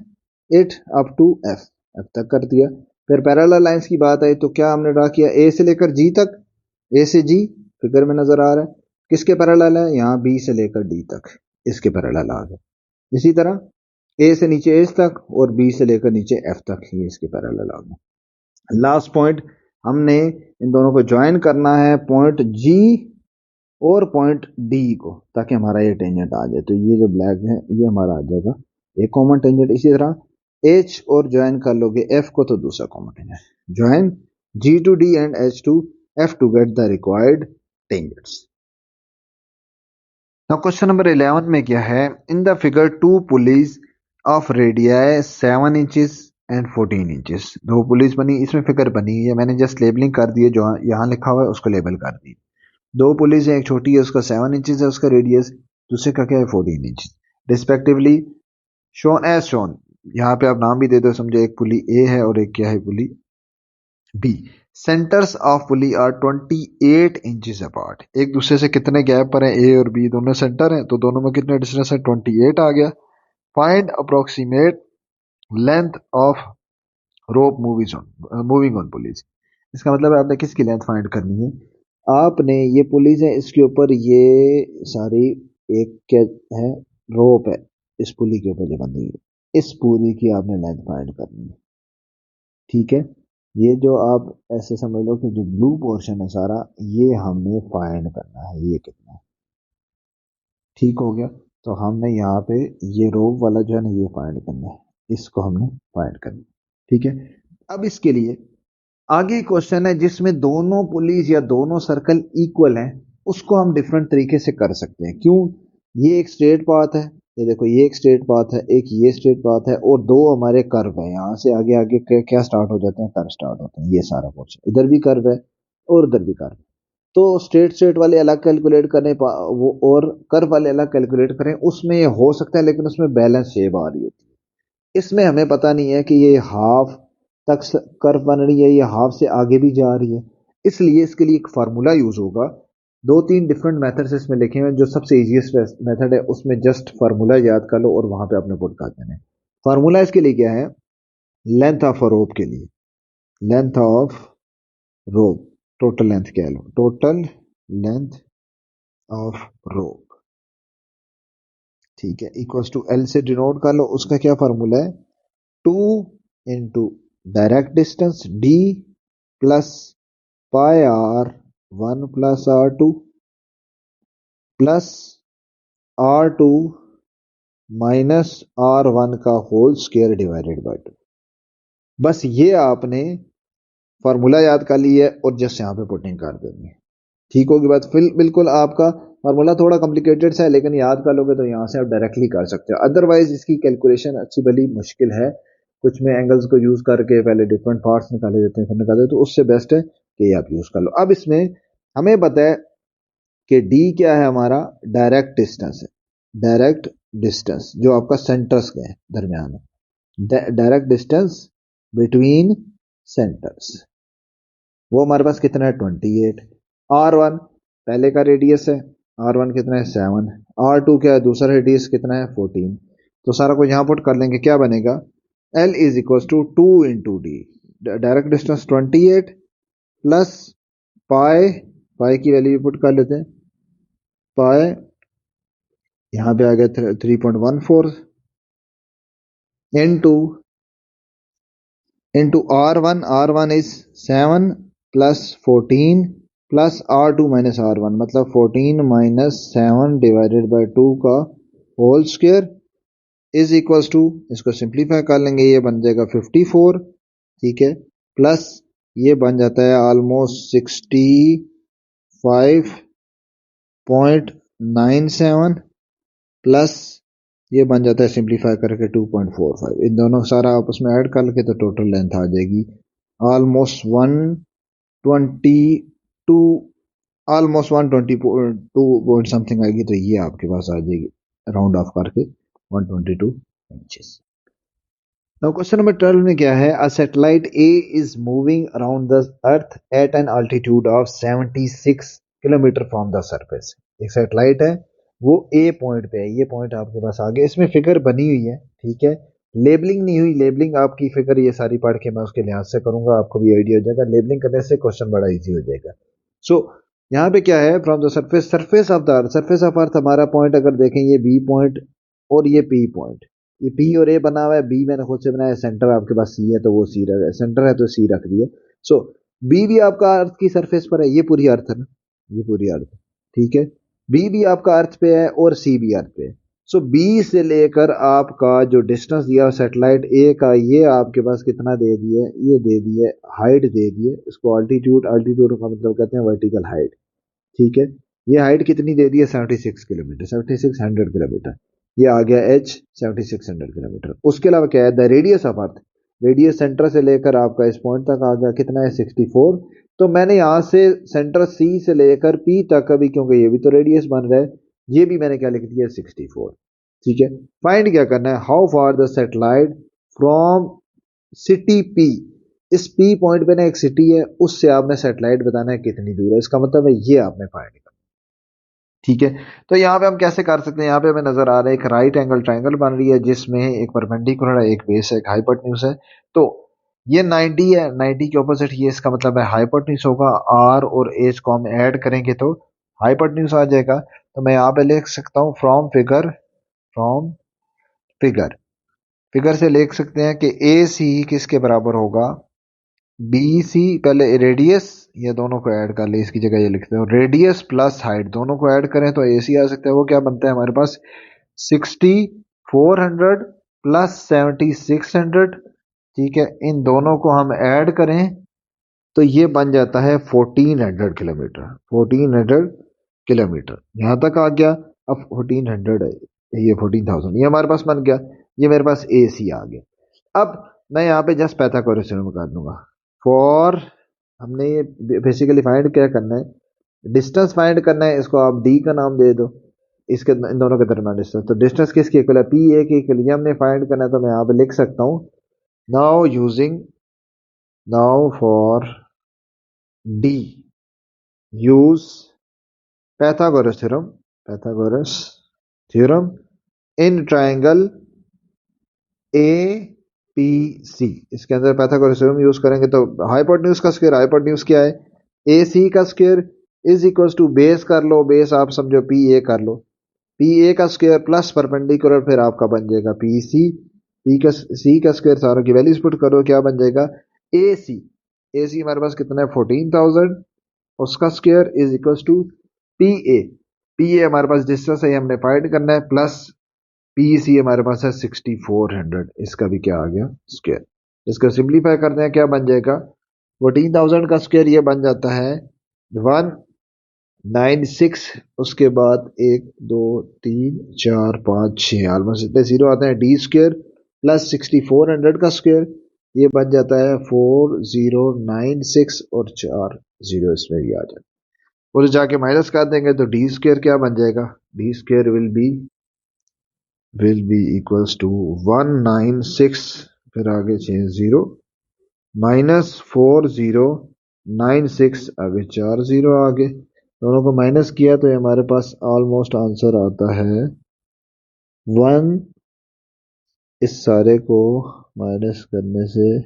it up to F, F तक कर दिया। फिर पैरेलल लाइंस की बात आई, तो क्या हमने ड्रा किया, ए से लेकर जी तक, ए से जी फिगर में नजर आ रहा है, किसके पैरेलल है, यहाँ बी से लेकर डी तक, इसके पैरेलल आ गए। इसी तरह ए से नीचे एच तक, और बी से लेकर नीचे एफ तक, ये इसके पैरेलल आ गए। लास्ट पॉइंट हमने इन दोनों को ज्वाइन करना है, पॉइंट जी और पॉइंट डी को, ताकि हमारा ये टेंजेंट आ जाए। तो ये जो ब्लैक है ये हमारा आ जाएगा एक कॉमन टेंजेंट। इसी तरह एच और ज्वाइन कर लोगे एफ को, तो दूसरा common tangent. Join G to D and H to F to get the required tangents. Now question number 11 में क्या है, in the figure 2 pulleys of radii 7 inches and 14 inches. 2 pulleys बनी, इसमें फिगर बनी है, मैंने जस्ट लेबलिंग कर दी है, जो यहाँ लिखा हुआ है उसको लेबल कर दी। 2 पुलिस है, एक छोटी है उसका 7 इंचेस है उसका रेडियस, दूसरे का क्या है 14 inches, respectively shown as shown. यहाँ पे आप नाम भी दे दो, समझो एक पुली ए है और एक क्या है pulley B. Centres of pulley are 28 inches apart. एक दूसरे से कितने गैप पर है, ए और बी दोनों सेंटर हैं, तो दोनों में कितने डिस्टेंस है, 28 आ गया। Find approximate length of rope moving on police. इसका मतलब है आपने किसकी लेंथ फाइंड करनी है, आपने ये पुलिस है, इसके ऊपर ये सारी एक क्या है, रोप है, इस पुली के ऊपर जो बंधी है, इस पूरी की आपने लेंथ फाइंड करनी है। ठीक है, ये जो आप ऐसे समझ लो कि जो ब्लू पोर्शन है सारा, ये हमने फाइंड करना है, ये कितना है। ठीक हो गया, तो हमने यहाँ पे ये रोप वाला जो है ना ये फाइंड करना है, इसको हमने फाइंड करना है। ठीक है, अब इसके लिए आगे क्वेश्चन है जिसमें दोनों पुलिस या दोनों सर्कल इक्वल हैं, उसको हम डिफरेंट तरीके से कर सकते हैं। क्यों, ये एक स्ट्रेट पाथ है, ये देखो ये एक स्ट्रेट पाथ है, एक ये स्ट्रेट पाथ है, और 2 हमारे कर्व है, यहाँ से आगे आगे क्या स्टार्ट हो जाते हैं, कर्व स्टार्ट होते हैं। ये सारा पोर्शन इधर भी कर्व है और उधर भी कर्व, तो स्ट्रेट स्ट्रेट वाले अलग कैलकुलेट करें, वो और कर्व वाले अलग कैलकुलेट करें, उसमें ये हो सकता है, लेकिन उसमें बैलेंस शेप आ रही होती है। इसमें हमें पता नहीं है कि ये हाफ तक कर्व बन रही है, ये हाफ से आगे भी जा रही है, इसलिए इसके लिए एक फार्मूला यूज होगा। दो तीन डिफरेंट मेथड्स इसमें लिखे हुए हैं, जो सबसे इजीएस्ट मेथड है उसमें जस्ट फार्मूला याद कर लो और वहां पे आपने पुट कर देना है। फार्मूला इसके लिए क्या है, लेंथ ऑफ रोप के लिए, length of rope, total length कह लो, टोटल लेंथ ऑफ रोप, ठीक है, इक्वल्स टू एल से डिनोट कर लो। उसका क्या फार्मूला है, 2 into direct distance D plus pi R one plus R two plus R two minus R one का होल स्क्वायर डिवाइडेड बाय 2। बस ये आपने फार्मूला याद कर लिया है और जस्ट यहाँ पे पुटिंग कर देनी है, ठीक होगी बात। फिर बिल्कुल आपका फार्मूला थोड़ा कॉम्प्लिकेटेड सा है, लेकिन याद कर लोगे तो यहाँ से आप डायरेक्टली कर सकते हो, अदरवाइज इसकी कैलकुलेशन अच्छी भली मुश्किल है। कुछ में एंगल्स को यूज करके पहले डिफरेंट पार्ट्स निकाले जाते हैं, फिर निकाले जाते हैं, तो उससे बेस्ट है कि ये आप यूज कर लो। अब इसमें हमें पता है कि डी क्या है, हमारा डायरेक्ट डिस्टेंस है, डायरेक्ट डिस्टेंस जो आपका सेंटर्स के है दरमियान है, डायरेक्ट डिस्टेंस बिटवीन सेंटर्स, वो हमारे पास कितना है 28। आर वन पहले का रेडियस है, आर वन कितना है 7, आर टू क्या है दूसरा रेडियस कितना है 14। तो सारा कुछ यहां पुट कर लेंगे, क्या बनेगा, L is equal to 2 into D, direct distance 28 plus pi, pi की वैल्यू पुट कर लेते हैं, पाई यहां पे आ गया 3.14 into R one is 7 plus 14 plus R two minus R one, मतलब 14 माइनस 7 डिवाइडेड बाई 2 का whole square is equals to, इसको सिंप्लीफाई कर लेंगे, ये बन जाएगा 54, ठीक है, प्लस ये बन जाता है ऑलमोस्ट 65.97 प्लस ये बन जाता है सिंप्लीफाई करके 2.45, इन दोनों सारा आपस में ऐड कर के तो टोटल लेंथ आ जाएगी ऑलमोस्ट 122, ऑलमोस्ट 122 पॉइंट समथिंग आएगी, तो ये आपके पास आ जाएगी राउंड ऑफ करके 122 इंचेस। नाउ क्वेश्चन नंबर 12 में क्या है, a satellite A is moving around the earth at an altitude of 76 kilometre from the surface. एक सैटेलाइट है, वो ए पॉइंट पे है, ये पॉइंट आपके पास आ गया, इसमें फिगर बनी हुई है, ठीक है, लेबलिंग नहीं हुई, लेबलिंग आपकी फिगर ये सारी पढ़ के मैं उसके लिहाज से करूंगा, आपको भी आइडिया हो जाएगा, लेबलिंग करने से क्वेश्चन बड़ा इजी हो जाएगा। सो यहाँ पे क्या है, from the surface, surface of the earth, surface of earth हमारा पॉइंट अगर देखें ये बी पॉइंट और ये पी पॉइंट, ये पी और ए बना हुआ है, बी मैंने खुद से बनाया, सेंटर आपके पास सी है तो वो सी रख, सेंटर है तो सी रख दिया। सो बी भी आपका अर्थ की सरफेस पर है, ये पूरी अर्थ है ना, ये पूरी अर्थ, ठीक है, बी भी आपका अर्थ पे है और सी भी अर्थ पे है। सो बी से लेकर आपका जो डिस्टेंस दिया सैटेलाइट ए का, ये आपके पास कितना दे दिए, ये दे दिए हाइट दे दिए, इसको अल्टीट्यूड, अल्टीट्यूड का मतलब कहते हैं वर्टिकल हाइट, ठीक है, ये हाइट कितनी दे दी है 76 किलोमीटर, 7600 किलोमीटर, ये आ गया एच 7600 किलोमीटर। उसके अलावा क्या है, the radius of earth, radius centre से लेकर आपका इस पॉइंट तक आ गया कितना है 64। तो मैंने यहां से सेंटर सी से लेकर पी तक, अभी क्योंकि ये भी तो रेडियस बन रहा है, ये भी मैंने क्या लिख दिया 64, ठीक है। फाइंड क्या करना है, how far the satellite from city P, इस पी पॉइंट पे ना एक सिटी है, उससे आपने सैटेलाइट बताना है कितनी दूर है, इसका मतलब है ये आपने फाइंड करना, ठीक है। तो यहाँ पे हम कैसे कर सकते हैं, यहाँ पे हमें नजर आ रहा है एक राइट एंगल ट्राइंगल बन रही है, जिसमें एक परपेंडिकुलर है, एक बेस है, एक हाइपोटेन्यूज है। तो ये 90 है, 90 के ऑपोजिट ये, इसका मतलब है हाइपोटेन्यूज होगा, आर और एज को हम ऐड करेंगे तो हाइपोटेन्यूज आ जाएगा। तो मैं यहाँ पे लिख सकता हूँ from figure, from figure, figure से लिख सकते हैं कि ए सी किसके बराबर होगा, बी सी, पहले रेडियस, ये दोनों को ऐड कर ले, इसकी जगह ये लिखते हैं रेडियस प्लस हाइट, दोनों को ऐड करें तो ए सी आ सकता है, वो क्या बनता है हमारे पास 6400 प्लस 7600, ठीक है, इन दोनों को हम ऐड करें तो ये बन जाता है 1400 किलोमीटर, 1400 किलोमीटर यहां तक आ गया। अब 1400 है, ये 14,000 ये हमारे पास बन गया, ये मेरे पास ए सी आ गया। अब मैं यहाँ पे जस्ट पाइथागोरस थ्योरम कर दूंगा, फॉर, हमने ये बेसिकली फाइंड क्या करना है, डिस्टेंस फाइंड करना है, इसको आप डी का नाम दे दो, इसके इन दोनों के दरमियान डिस्टेंस, तो डिस्टेंस किसकी इक्वल है, पी ए की इक्वल, ये हमने फाइंड करना है, तो मैं यहाँ पे लिख सकता हूँ now for D use Pythagoras theorem in triangle A P C. इसके अंदर पाइथागोरस थ्योरम यूज करेंगे तो हाइपोटेन्यूज का स्क्वायर, हाइपोटेन्यूज क्या है, ए सी का square is equal to base कर लो, बेस आप समझो पी ए कर लो, पी ए का स्क्वायर प्लस परपेंडिकुलर, फिर आपका बन जाएगा पी सी, सी का स्क्वायर, सारों की वैल्यूज पुट करो, क्या बन जाएगा ए सी हमारे पास कितना है 14,000, उसका square is equal to P A हमारे पास डिस्टेंस है, हमने फाइंड करना है, प्लस पी सी हमारे पास है 6400, इसका भी क्या आ गया स्क्वायर। इसको सिंप्लीफाई करते हैं, क्या बन जाएगा 14,000 का स्क्वायर, ये बन जाता है 196, उसके बाद 1 2 3 4 5 6 ऑलमोस्ट इतने जीरो आते हैं, डी स्क्वायर प्लस 6400 का स्क्वायर, ये बन जाता है 4096 और 4 जीरो इसमें भी आ जाए, और जाके माइनस कर देंगे तो डी स्क्वायर क्या बन जाएगा, D square will be equals to 196, फिर आगे चेंज जीरो माइनस 4096, आगे 4 जीरो आगे, दोनों को माइनस किया तो ये हमारे पास ऑलमोस्ट आंसर आता है 1, इस सारे को माइनस करने से,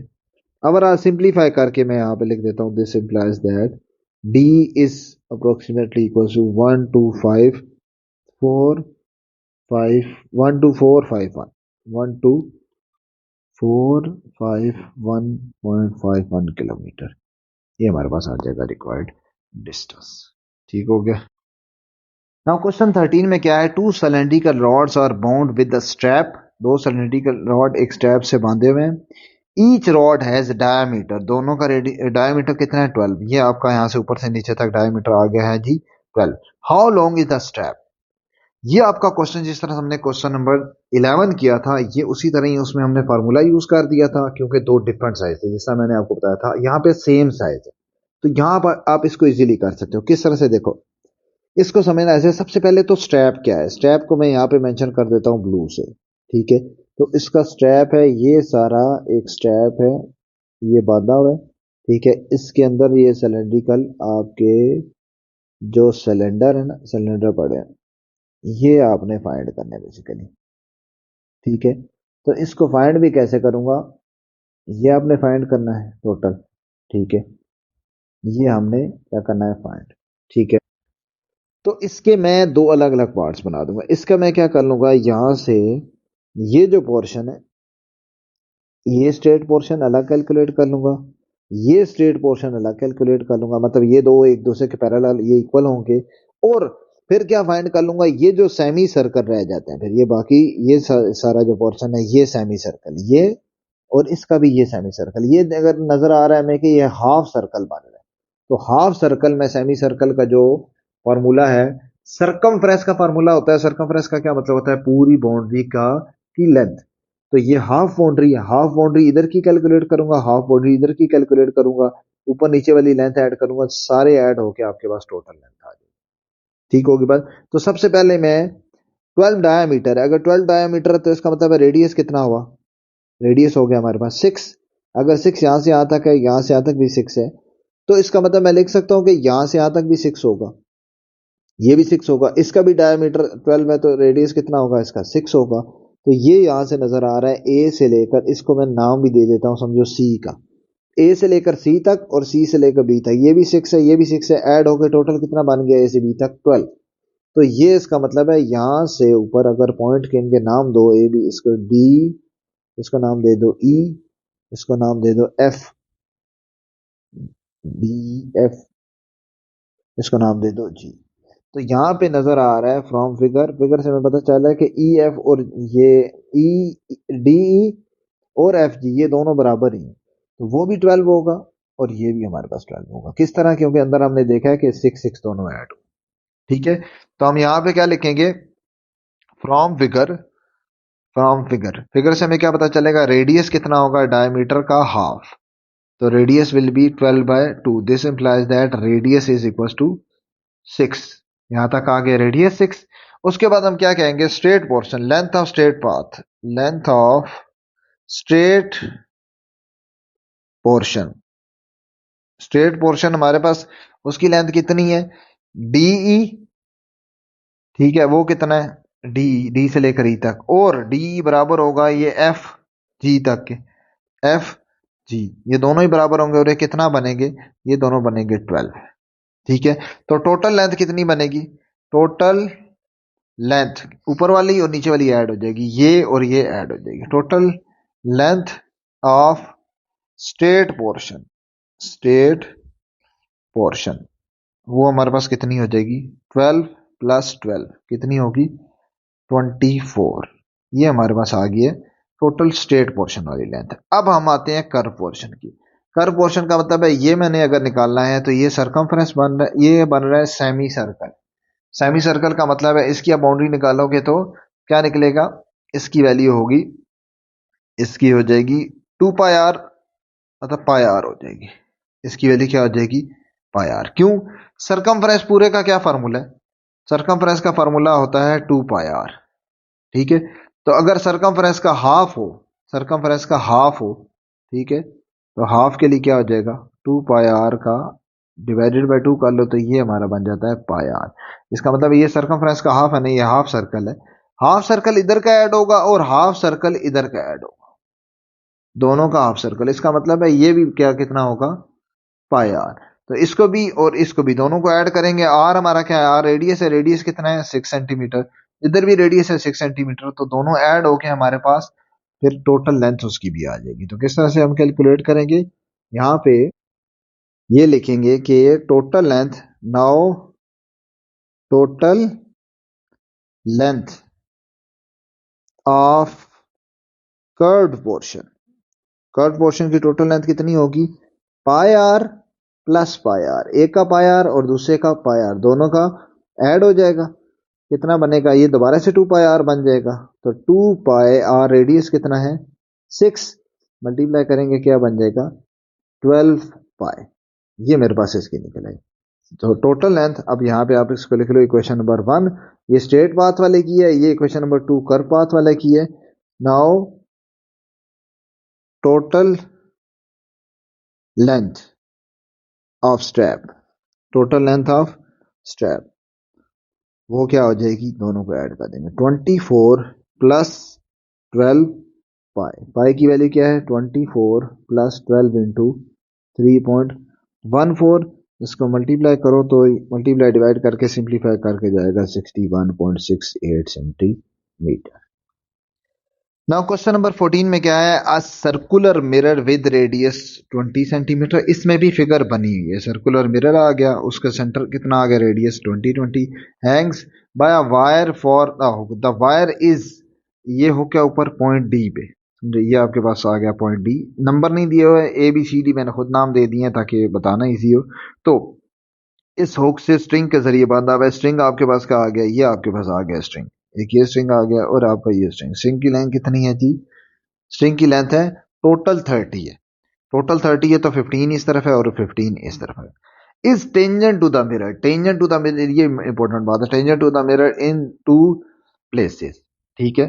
अब सिंप्लीफाई करके मैं यहाँ पे लिख देता हूँ, this implies that d is approximately equals to 12551 kilometre, ये हमारे पास आ जाएगा रिक्वायर्ड डिस्टेंस। ठीक हो गया। नाउ क्वेश्चन 13 में क्या है, 2 cylindrical rods are bound with the strap, 2 cylindrical rod एक स्ट्रैप से बांधे हुए हैं, ईच रॉड हैज डायमीटर, दोनों का डायमीटर कितना है 12, ये आपका यहाँ से ऊपर से नीचे तक डायमीटर आ गया है जी 12। How long is the strap, ये आपका क्वेश्चन जिस तरह हमने क्वेश्चन नंबर 11 किया था, ये उसी तरह ही उसमें हमने फार्मूला यूज कर दिया था, क्योंकि दो डिफरेंट साइज थे, जिसका मैंने आपको बताया था, यहाँ पे सेम साइज है, तो यहाँ पर आप इसको इजीली कर सकते हो। किस तरह से, देखो इसको समझना ऐसे, सबसे पहले तो स्ट्रैप क्या है, स्ट्रैप को मैं यहाँ पे मेंशन कर देता हूँ ब्लू से, ठीक है, तो इसका स्ट्रैप है, ये सारा एक स्ट्रैप है, ये बांधा हुआ है, ठीक है, इसके अंदर ये सिलेंड्रिकल आपके जो सिलेंडर है ना, सिलेंडर पड़े हैं, ये आपने फाइंड करने बेसिकली, ठीक है, तो इसको फाइंड भी कैसे करूंगा, ये आपने फाइंड करना है टोटल, ठीक है, ये हमने क्या करना है फाइंड, ठीक है, तो इसके मैं दो अलग अलग पार्ट्स बना दूंगा। इसका मैं क्या कर लूंगा, यहां से ये जो पोर्शन है, ये स्ट्रेट पोर्शन अलग कैलकुलेट कर लूंगा, ये स्ट्रेट पोर्शन अलग कैलकुलेट कर लूंगा, मतलब ये दो एक दूसरे के पैरेलल, ये इक्वल होंगे, और फिर क्या फाइंड कर लूंगा, ये जो सेमी सर्कल रह जाते हैं, फिर ये बाकी ये सारा जो पोर्शन है, ये सेमी सर्कल, ये और इसका भी ये सेमी सर्कल, ये अगर नजर आ रहा है हमें कि ये हाफ सर्कल बन रहा है, तो हाफ सर्कल में सेमी सर्कल का जो फॉर्मूला है, सरकमफ्रेंस का फॉर्मूला होता है, सरकमफ्रेंस का क्या मतलब होता है, पूरी बाउंड्री का की लेंथ, तो ये हाफ बाउंड्री है, हाफ बाउंड्री इधर की कैलकुलेट करूंगा, हाफ बाउंड्री इधर की कैलकुलेट करूंगा, ऊपर नीचे वाली लेंथ ऐड करूंगा, सारे ऐड होके आपके पास टोटल लेंथ आ जाएगी। ठीक होगी बात। तो सबसे पहले मैं 12 डायामीटर, अगर 12 डायामीटर है तो इसका मतलब है रेडियस कितना हुआ, रेडियस हो गया हमारे पास 6, अगर 6 यहां से यहां तक है, यहां से यहां तक भी 6 है, तो इसका मतलब मैं लिख सकता हूं कि यहां से यहां तक भी 6 होगा, ये भी 6 होगा, इसका भी डायमीटर 12 है, तो रेडियस कितना होगा इसका 6 होगा, तो ये यहां से नजर आ रहा है ए से लेकर, इसको मैं नाम भी दे देता हूं, समझो सी का, ए से लेकर सी तक और सी से लेकर बी तक, ये भी 6 है, ये भी 6 है, ऐड होकर टोटल कितना बन गया ए से बी तक 12। तो ये इसका मतलब है, यहां से ऊपर अगर पॉइंट के इनके नाम दो, ए बी, इसको डी, इसको नाम दे दो ई, इसको नाम दे दो एफ, बी एफ, इसको नाम दे दो जी। तो यहाँ पे नजर आ रहा है फ्रॉम फिगर से हमें पता चल रहा है कि ई एफ और ये ई डी और एफ जी ये दोनों बराबर ही हैं, तो वो भी 12 होगा और ये भी हमारे पास 12 होगा। किस तरह, क्योंकि अंदर हमने देखा है कि 6 दोनों ऐड हो। ठीक है, तो हम यहाँ पे क्या लिखेंगे, फ्रॉम फिगर से हमें क्या पता चलेगा, रेडियस कितना होगा डायमीटर का हाफ, तो radius will be 12/2, this implies that radius is equal to 6, यहां तक आ गया रेडियस 6, उसके बाद हम क्या कहेंगे, straight portion, length of straight path, length of straight portion. Straight portion हमारे पास उसकी लेंथ कितनी है, डीई, ठीक है, वो कितना है डी, डी से लेकर ई तक, और डी बराबर होगा ये एफ जी तक के, एफ जी, ये दोनों ही बराबर होंगे और ये कितना बनेंगे, ये दोनों बनेंगे 12, ठीक है। तो टोटल लेंथ कितनी बनेगी, टोटल लेंथ ऊपर वाली और नीचे वाली ऐड हो जाएगी, ये और ये ऐड हो जाएगी, total length of straight portion, straight portion, वो हमारे पास कितनी हो जाएगी, 12 प्लस 12 कितनी होगी, 24, ये हमारे पास आ गई है टोटल स्ट्रेट पोर्शन वाली लेंथ। अब हम आते हैं कर्व पोर्शन की। कर्व पोर्शन का मतलब है ये मैंने अगर निकालना है तो ये सरकमफ्रेंस बन रहा है, ये बन रहा है सेमी सर्कल। सेमी सर्कल का मतलब है इसकी आप बाउंड्री निकालोगे तो क्या निकलेगा, इसकी वैल्यू होगी, इसकी हो जाएगी 2 पाई आर, मतलब पाई आर हो जाएगी, इसकी वैल्यू क्या हो जाएगी, पाई आर। क्यों, सरकमफ्रेंस पूरे का क्या फार्मूला है, सरकमफ्रेंस का फार्मूला होता है 2 पाई आर, ठीक है। तो अगर सरकमफ्रेंस का हाफ हो, सरकमफ्रेंस का हाफ हो, ठीक है, तो हाफ के लिए क्या हो जाएगा, 2 पाई आर का डिवाइडेड बाय 2 कर लो तो ये हमारा बन जाता है पाई आर। इसका मतलब ये सरकमफ्रेंस का हाफ है, नहीं, ये हाफ सर्कल है, हाफ सर्कल इधर का ऐड होगा और हाफ सर्कल इधर का ऐड होगा, दोनों का हाफ सर्कल, इसका मतलब है ये भी क्या कितना होगा, पाई आर। तो इसको भी और इसको भी दोनों को ऐड करेंगे, आर हमारा क्या है, आर रेडियस है, रेडियस कितना है 6 सेंटीमीटर, इधर भी रेडियस है 6 सेंटीमीटर, तो दोनों ऐड होके हमारे पास फिर टोटल लेंथ उसकी भी आ जाएगी। तो किस तरह से हम कैलकुलेट करेंगे, यहाँ पे ये लिखेंगे कि total length, now total length of curved portion, curved portion की टोटल लेंथ कितनी होगी, पाई आर प्लस पाई आर, एक का पाई आर और दूसरे का पाई आर, दोनों का ऐड हो जाएगा, कितना बनेगा, ये दोबारा से 2 पाई आर बन जाएगा, तो 2 पाई आर रेडियस कितना है 6, मल्टीप्लाई करेंगे क्या बन जाएगा 12 पाई, ये मेरे पास इसकी निकल आई। तो टोटल लेंथ, अब यहाँ पे आप इसको लिख लो, इक्वेशन नंबर 1 ये स्ट्रेट पाथ वाले की है, ये इक्वेशन नंबर 2 कर्व पाथ वाले की है। Now total length of strap, total length of strap वो क्या हो जाएगी, दोनों को ऐड कर देंगे, 24 प्लस 12 पाई, पाई की वैल्यू क्या है 24 प्लस 12 इंटू 3.14, इसको मल्टीप्लाई करो तो मल्टीप्लाई डिवाइड करके सिंप्लीफाई करके जाएगा 61.68 सेंटीमीटर। नाउ क्वेश्चन नंबर 14 में क्या है, a circular mirror with radius 20 centimetre, इसमें भी फिगर बनी हुई है, सर्कुलर मिरर आ गया, उसका सेंटर कितना आ गया, radius 20 hangs by a wire for the hook, the wire is, ये हुक के ऊपर पॉइंट डी पे, समझे, ये आपके पास आ गया पॉइंट डी, नंबर नहीं दिए हुए, ए बी सी डी मैंने खुद नाम दे दिए ताकि बताना इजी हो। तो इस हुक से स्ट्रिंग के जरिए बांधा हुआ है, स्ट्रिंग आपके पास क्या आ गया, ये आपके पास आ गया स्ट्रिंग, एक ये स्ट्रिंग आ गया और आपका ये स्ट्रिंग, स्ट्रिंग की लेंथ कितनी है जी, स्ट्रिंग की लेंथ है टोटल 30 है, टोटल 30 है तो 15 इस तरफ है और 15 इस तरफ है। Is tangent to the mirror, tangent to the mirror, ये इंपॉर्टेंट बात है, tangent to the mirror in 2 places, ठीक है।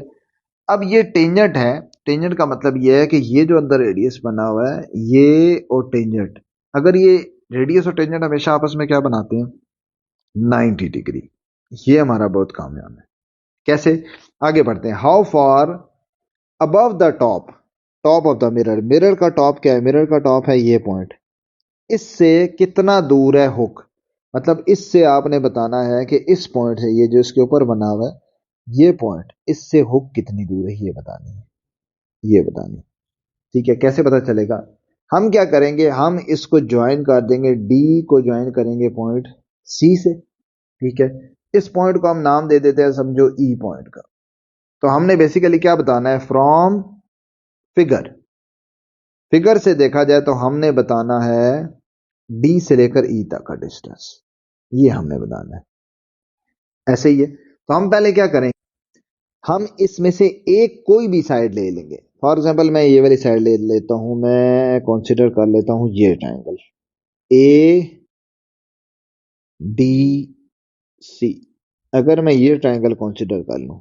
अब ये टेंजेंट है, टेंजेंट का मतलब ये है कि ये जो अंदर रेडियस बना हुआ है ये और टेंजेंट, अगर ये रेडियस और टेंजेंट हमेशा आपस में क्या बनाते हैं 90 डिग्री, ये हमारा बहुत कामयाब है। कैसे, आगे बढ़ते हैं, how for above the top, top of the mirror, mirror का टॉप क्या है, मिरर का टॉप है ये पॉइंट, इससे कितना दूर है हुक, मतलब इससे आपने बताना है कि इस पॉइंट से, ये जो इसके ऊपर बना हुआ है ये पॉइंट, इससे हुक कितनी दूर है ये बतानी है, ये बतानी है, ठीक है। कैसे पता चलेगा, हम क्या करेंगे, हम इसको ज्वाइन कर देंगे, डी को ज्वाइन करेंगे पॉइंट सी से, ठीक है, इस पॉइंट को हम नाम दे देते हैं समझो ई पॉइंट का। तो हमने बेसिकली क्या बताना है, फ्रॉम फिगर, फिगर से देखा जाए तो हमने बताना है डी से लेकर ई तक का डिस्टेंस, ये हमने बताना है, ऐसे ही है। तो हम पहले क्या करेंगे, हम इसमें से एक कोई भी साइड ले लेंगे, फॉर एग्जांपल मैं ये वाली साइड ले लेता हूं, मैं कंसीडर कर लेता हूं ये ट्रायंगल ए डी सी, अगर मैं ये ट्राइंगल कंसिडर कर लूं,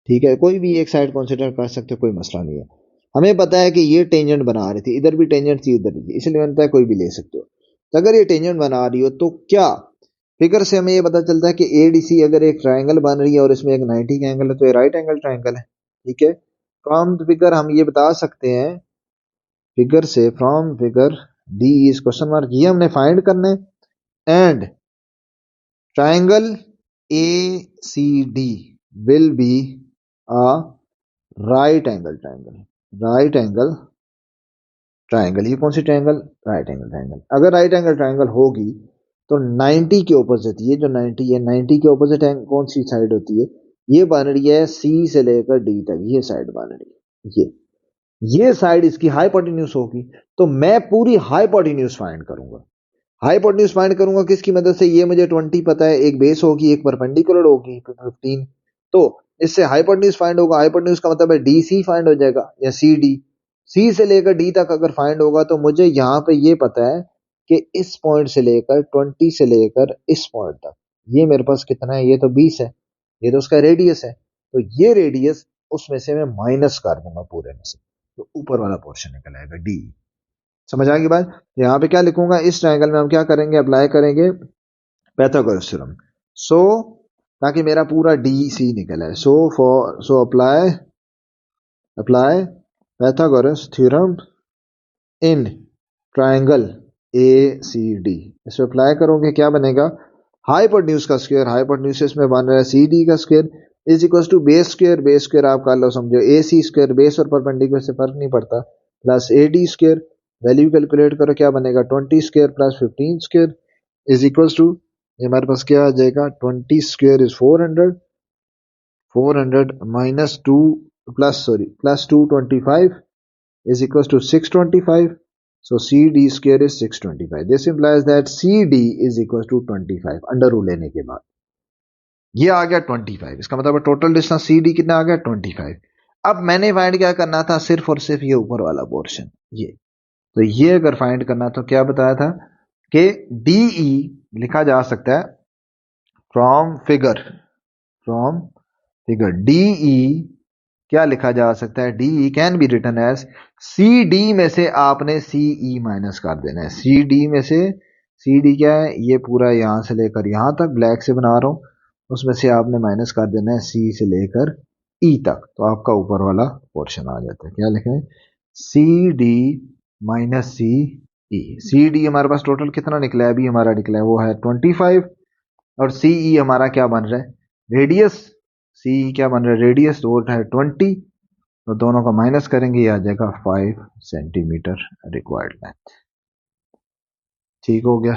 ठीक है, कोई भी एक साइड कंसिडर कर सकते हो, कोई मसला नहीं है। हमें पता है कि ये टेंजेंट बना रही थी, इधर भी टेंजेंट थी, इधर भी, इसलिए बनता है कोई भी ले सकते हो। तो अगर ये टेंजेंट बना रही हो तो क्या फिगर से हमें ये पता चलता है कि एडीसी अगर एक ट्राइंगल बन रही है और इसमें एक 90 का एंगल है तो ये राइट एंगल ट्राइंगल है, ठीक है। फ्रॉम फिगर हम ये बता सकते हैं, फिगर से, from figure D is question mark, ये हमने फाइंड करना है। And triangle A C D will be a right angle triangle, right angle triangle. ये कौन सी ट्राइंगल? Right angle triangle. अगर राइट एंगल ट्राइंगल होगी तो 90 के ऑपोजिट, ये जो 90 है, 90 के ऑपोजिट कौन सी साइड होती है? ये बन रही है सी से लेकर डी तक, ये साइड बन रही है, ये साइड इसकी हाइपोटेन्यूज होगी। तो मैं पूरी हाइपोटेन्यूज फाइंड करूंगा। हाइपोटेन्यूज फाइंड करूंगा किसकी मदद से? ये मुझे 20 पता है, एक बेस होगी, एक परपेंडिकुलर होगी 15, तो इससे हाइपोटेन्यूज फाइंड होगा। हाइपोटेन्यूज का मतलब है डी सी फाइंड हो जाएगा या सी डी। सी से लेकर डी तक अगर फाइंड होगा तो मुझे यहाँ पे ये पता है कि इस पॉइंट से लेकर 20 से लेकर इस पॉइंट तक ये मेरे पास कितना है? ये तो 20 है, ये तो उसका रेडियस है। तो ये रेडियस उसमें से मैं माइनस कर दूंगा पूरे में से, तो ऊपर वाला पोर्शन निकल आएगा डी। समझ आ गई बात? यहाँ पे क्या लिखूंगा, इस ट्रायंगल में हम क्या करेंगे? अप्लाई करेंगे पाइथागोरस थ्योरम। सो ताकि मेरा पूरा डी सी निकल आए, so apply Pythagoras theorem in triangle A C D. इसमें अप्लाई करोगे क्या बनेगा? हाइपोटेन्यूज का स्क्वायर, हाइपोटेन्यूज इसमें बन रहा है सी डी का square is equal to base square, base square आप कर लो समझो ए सी स्क्वायर, बेस और परपेंडिकुलर से फर्क नहीं पड़ता, plus A D square. Value calculate करो क्या बनेगा? 20 square plus 15 square is equal to, ये हमारे पास क्या आ जाएगा? 20 square is 400, 400 minus 2 plus 225 is equals to 625. So CD square is 625. This implies that CD is equals to 25 under rule लेने के बाद ये आ गया 25। इसका मतलब टोटल डिस्टेंस CD कितना आ गया? 25। अब मैंने फाइंड क्या करना था? सिर्फ और सिर्फ ये ऊपर वाला पोर्शन, ये। तो ये अगर फाइंड करना तो क्या बताया था कि DE लिखा जा सकता है फ्रॉम फिगर, DE क्या लिखा जा सकता है? DE can be written as CD में से आपने CE माइनस कर देना है। CD में से CD क्या है? ये पूरा यहां से लेकर यहां तक ब्लैक से बना रहा हूं, उसमें से आपने माइनस कर देना है C से लेकर E तक, तो आपका ऊपर वाला पोर्शन आ जाता है। क्या लिखा है? CD minus CE। CD हमारे पास टोटल कितना निकला है? अभी हमारा निकला है वो है 25, और CE हमारा क्या बन रहा है? रेडियस। CE क्या बन रहा है? रेडियस, तो वो है 20, तो दोनों का माइनस करेंगे, ये आ जाएगा 5 सेंटीमीटर रिक्वायर्ड लेंथ। ठीक हो गया।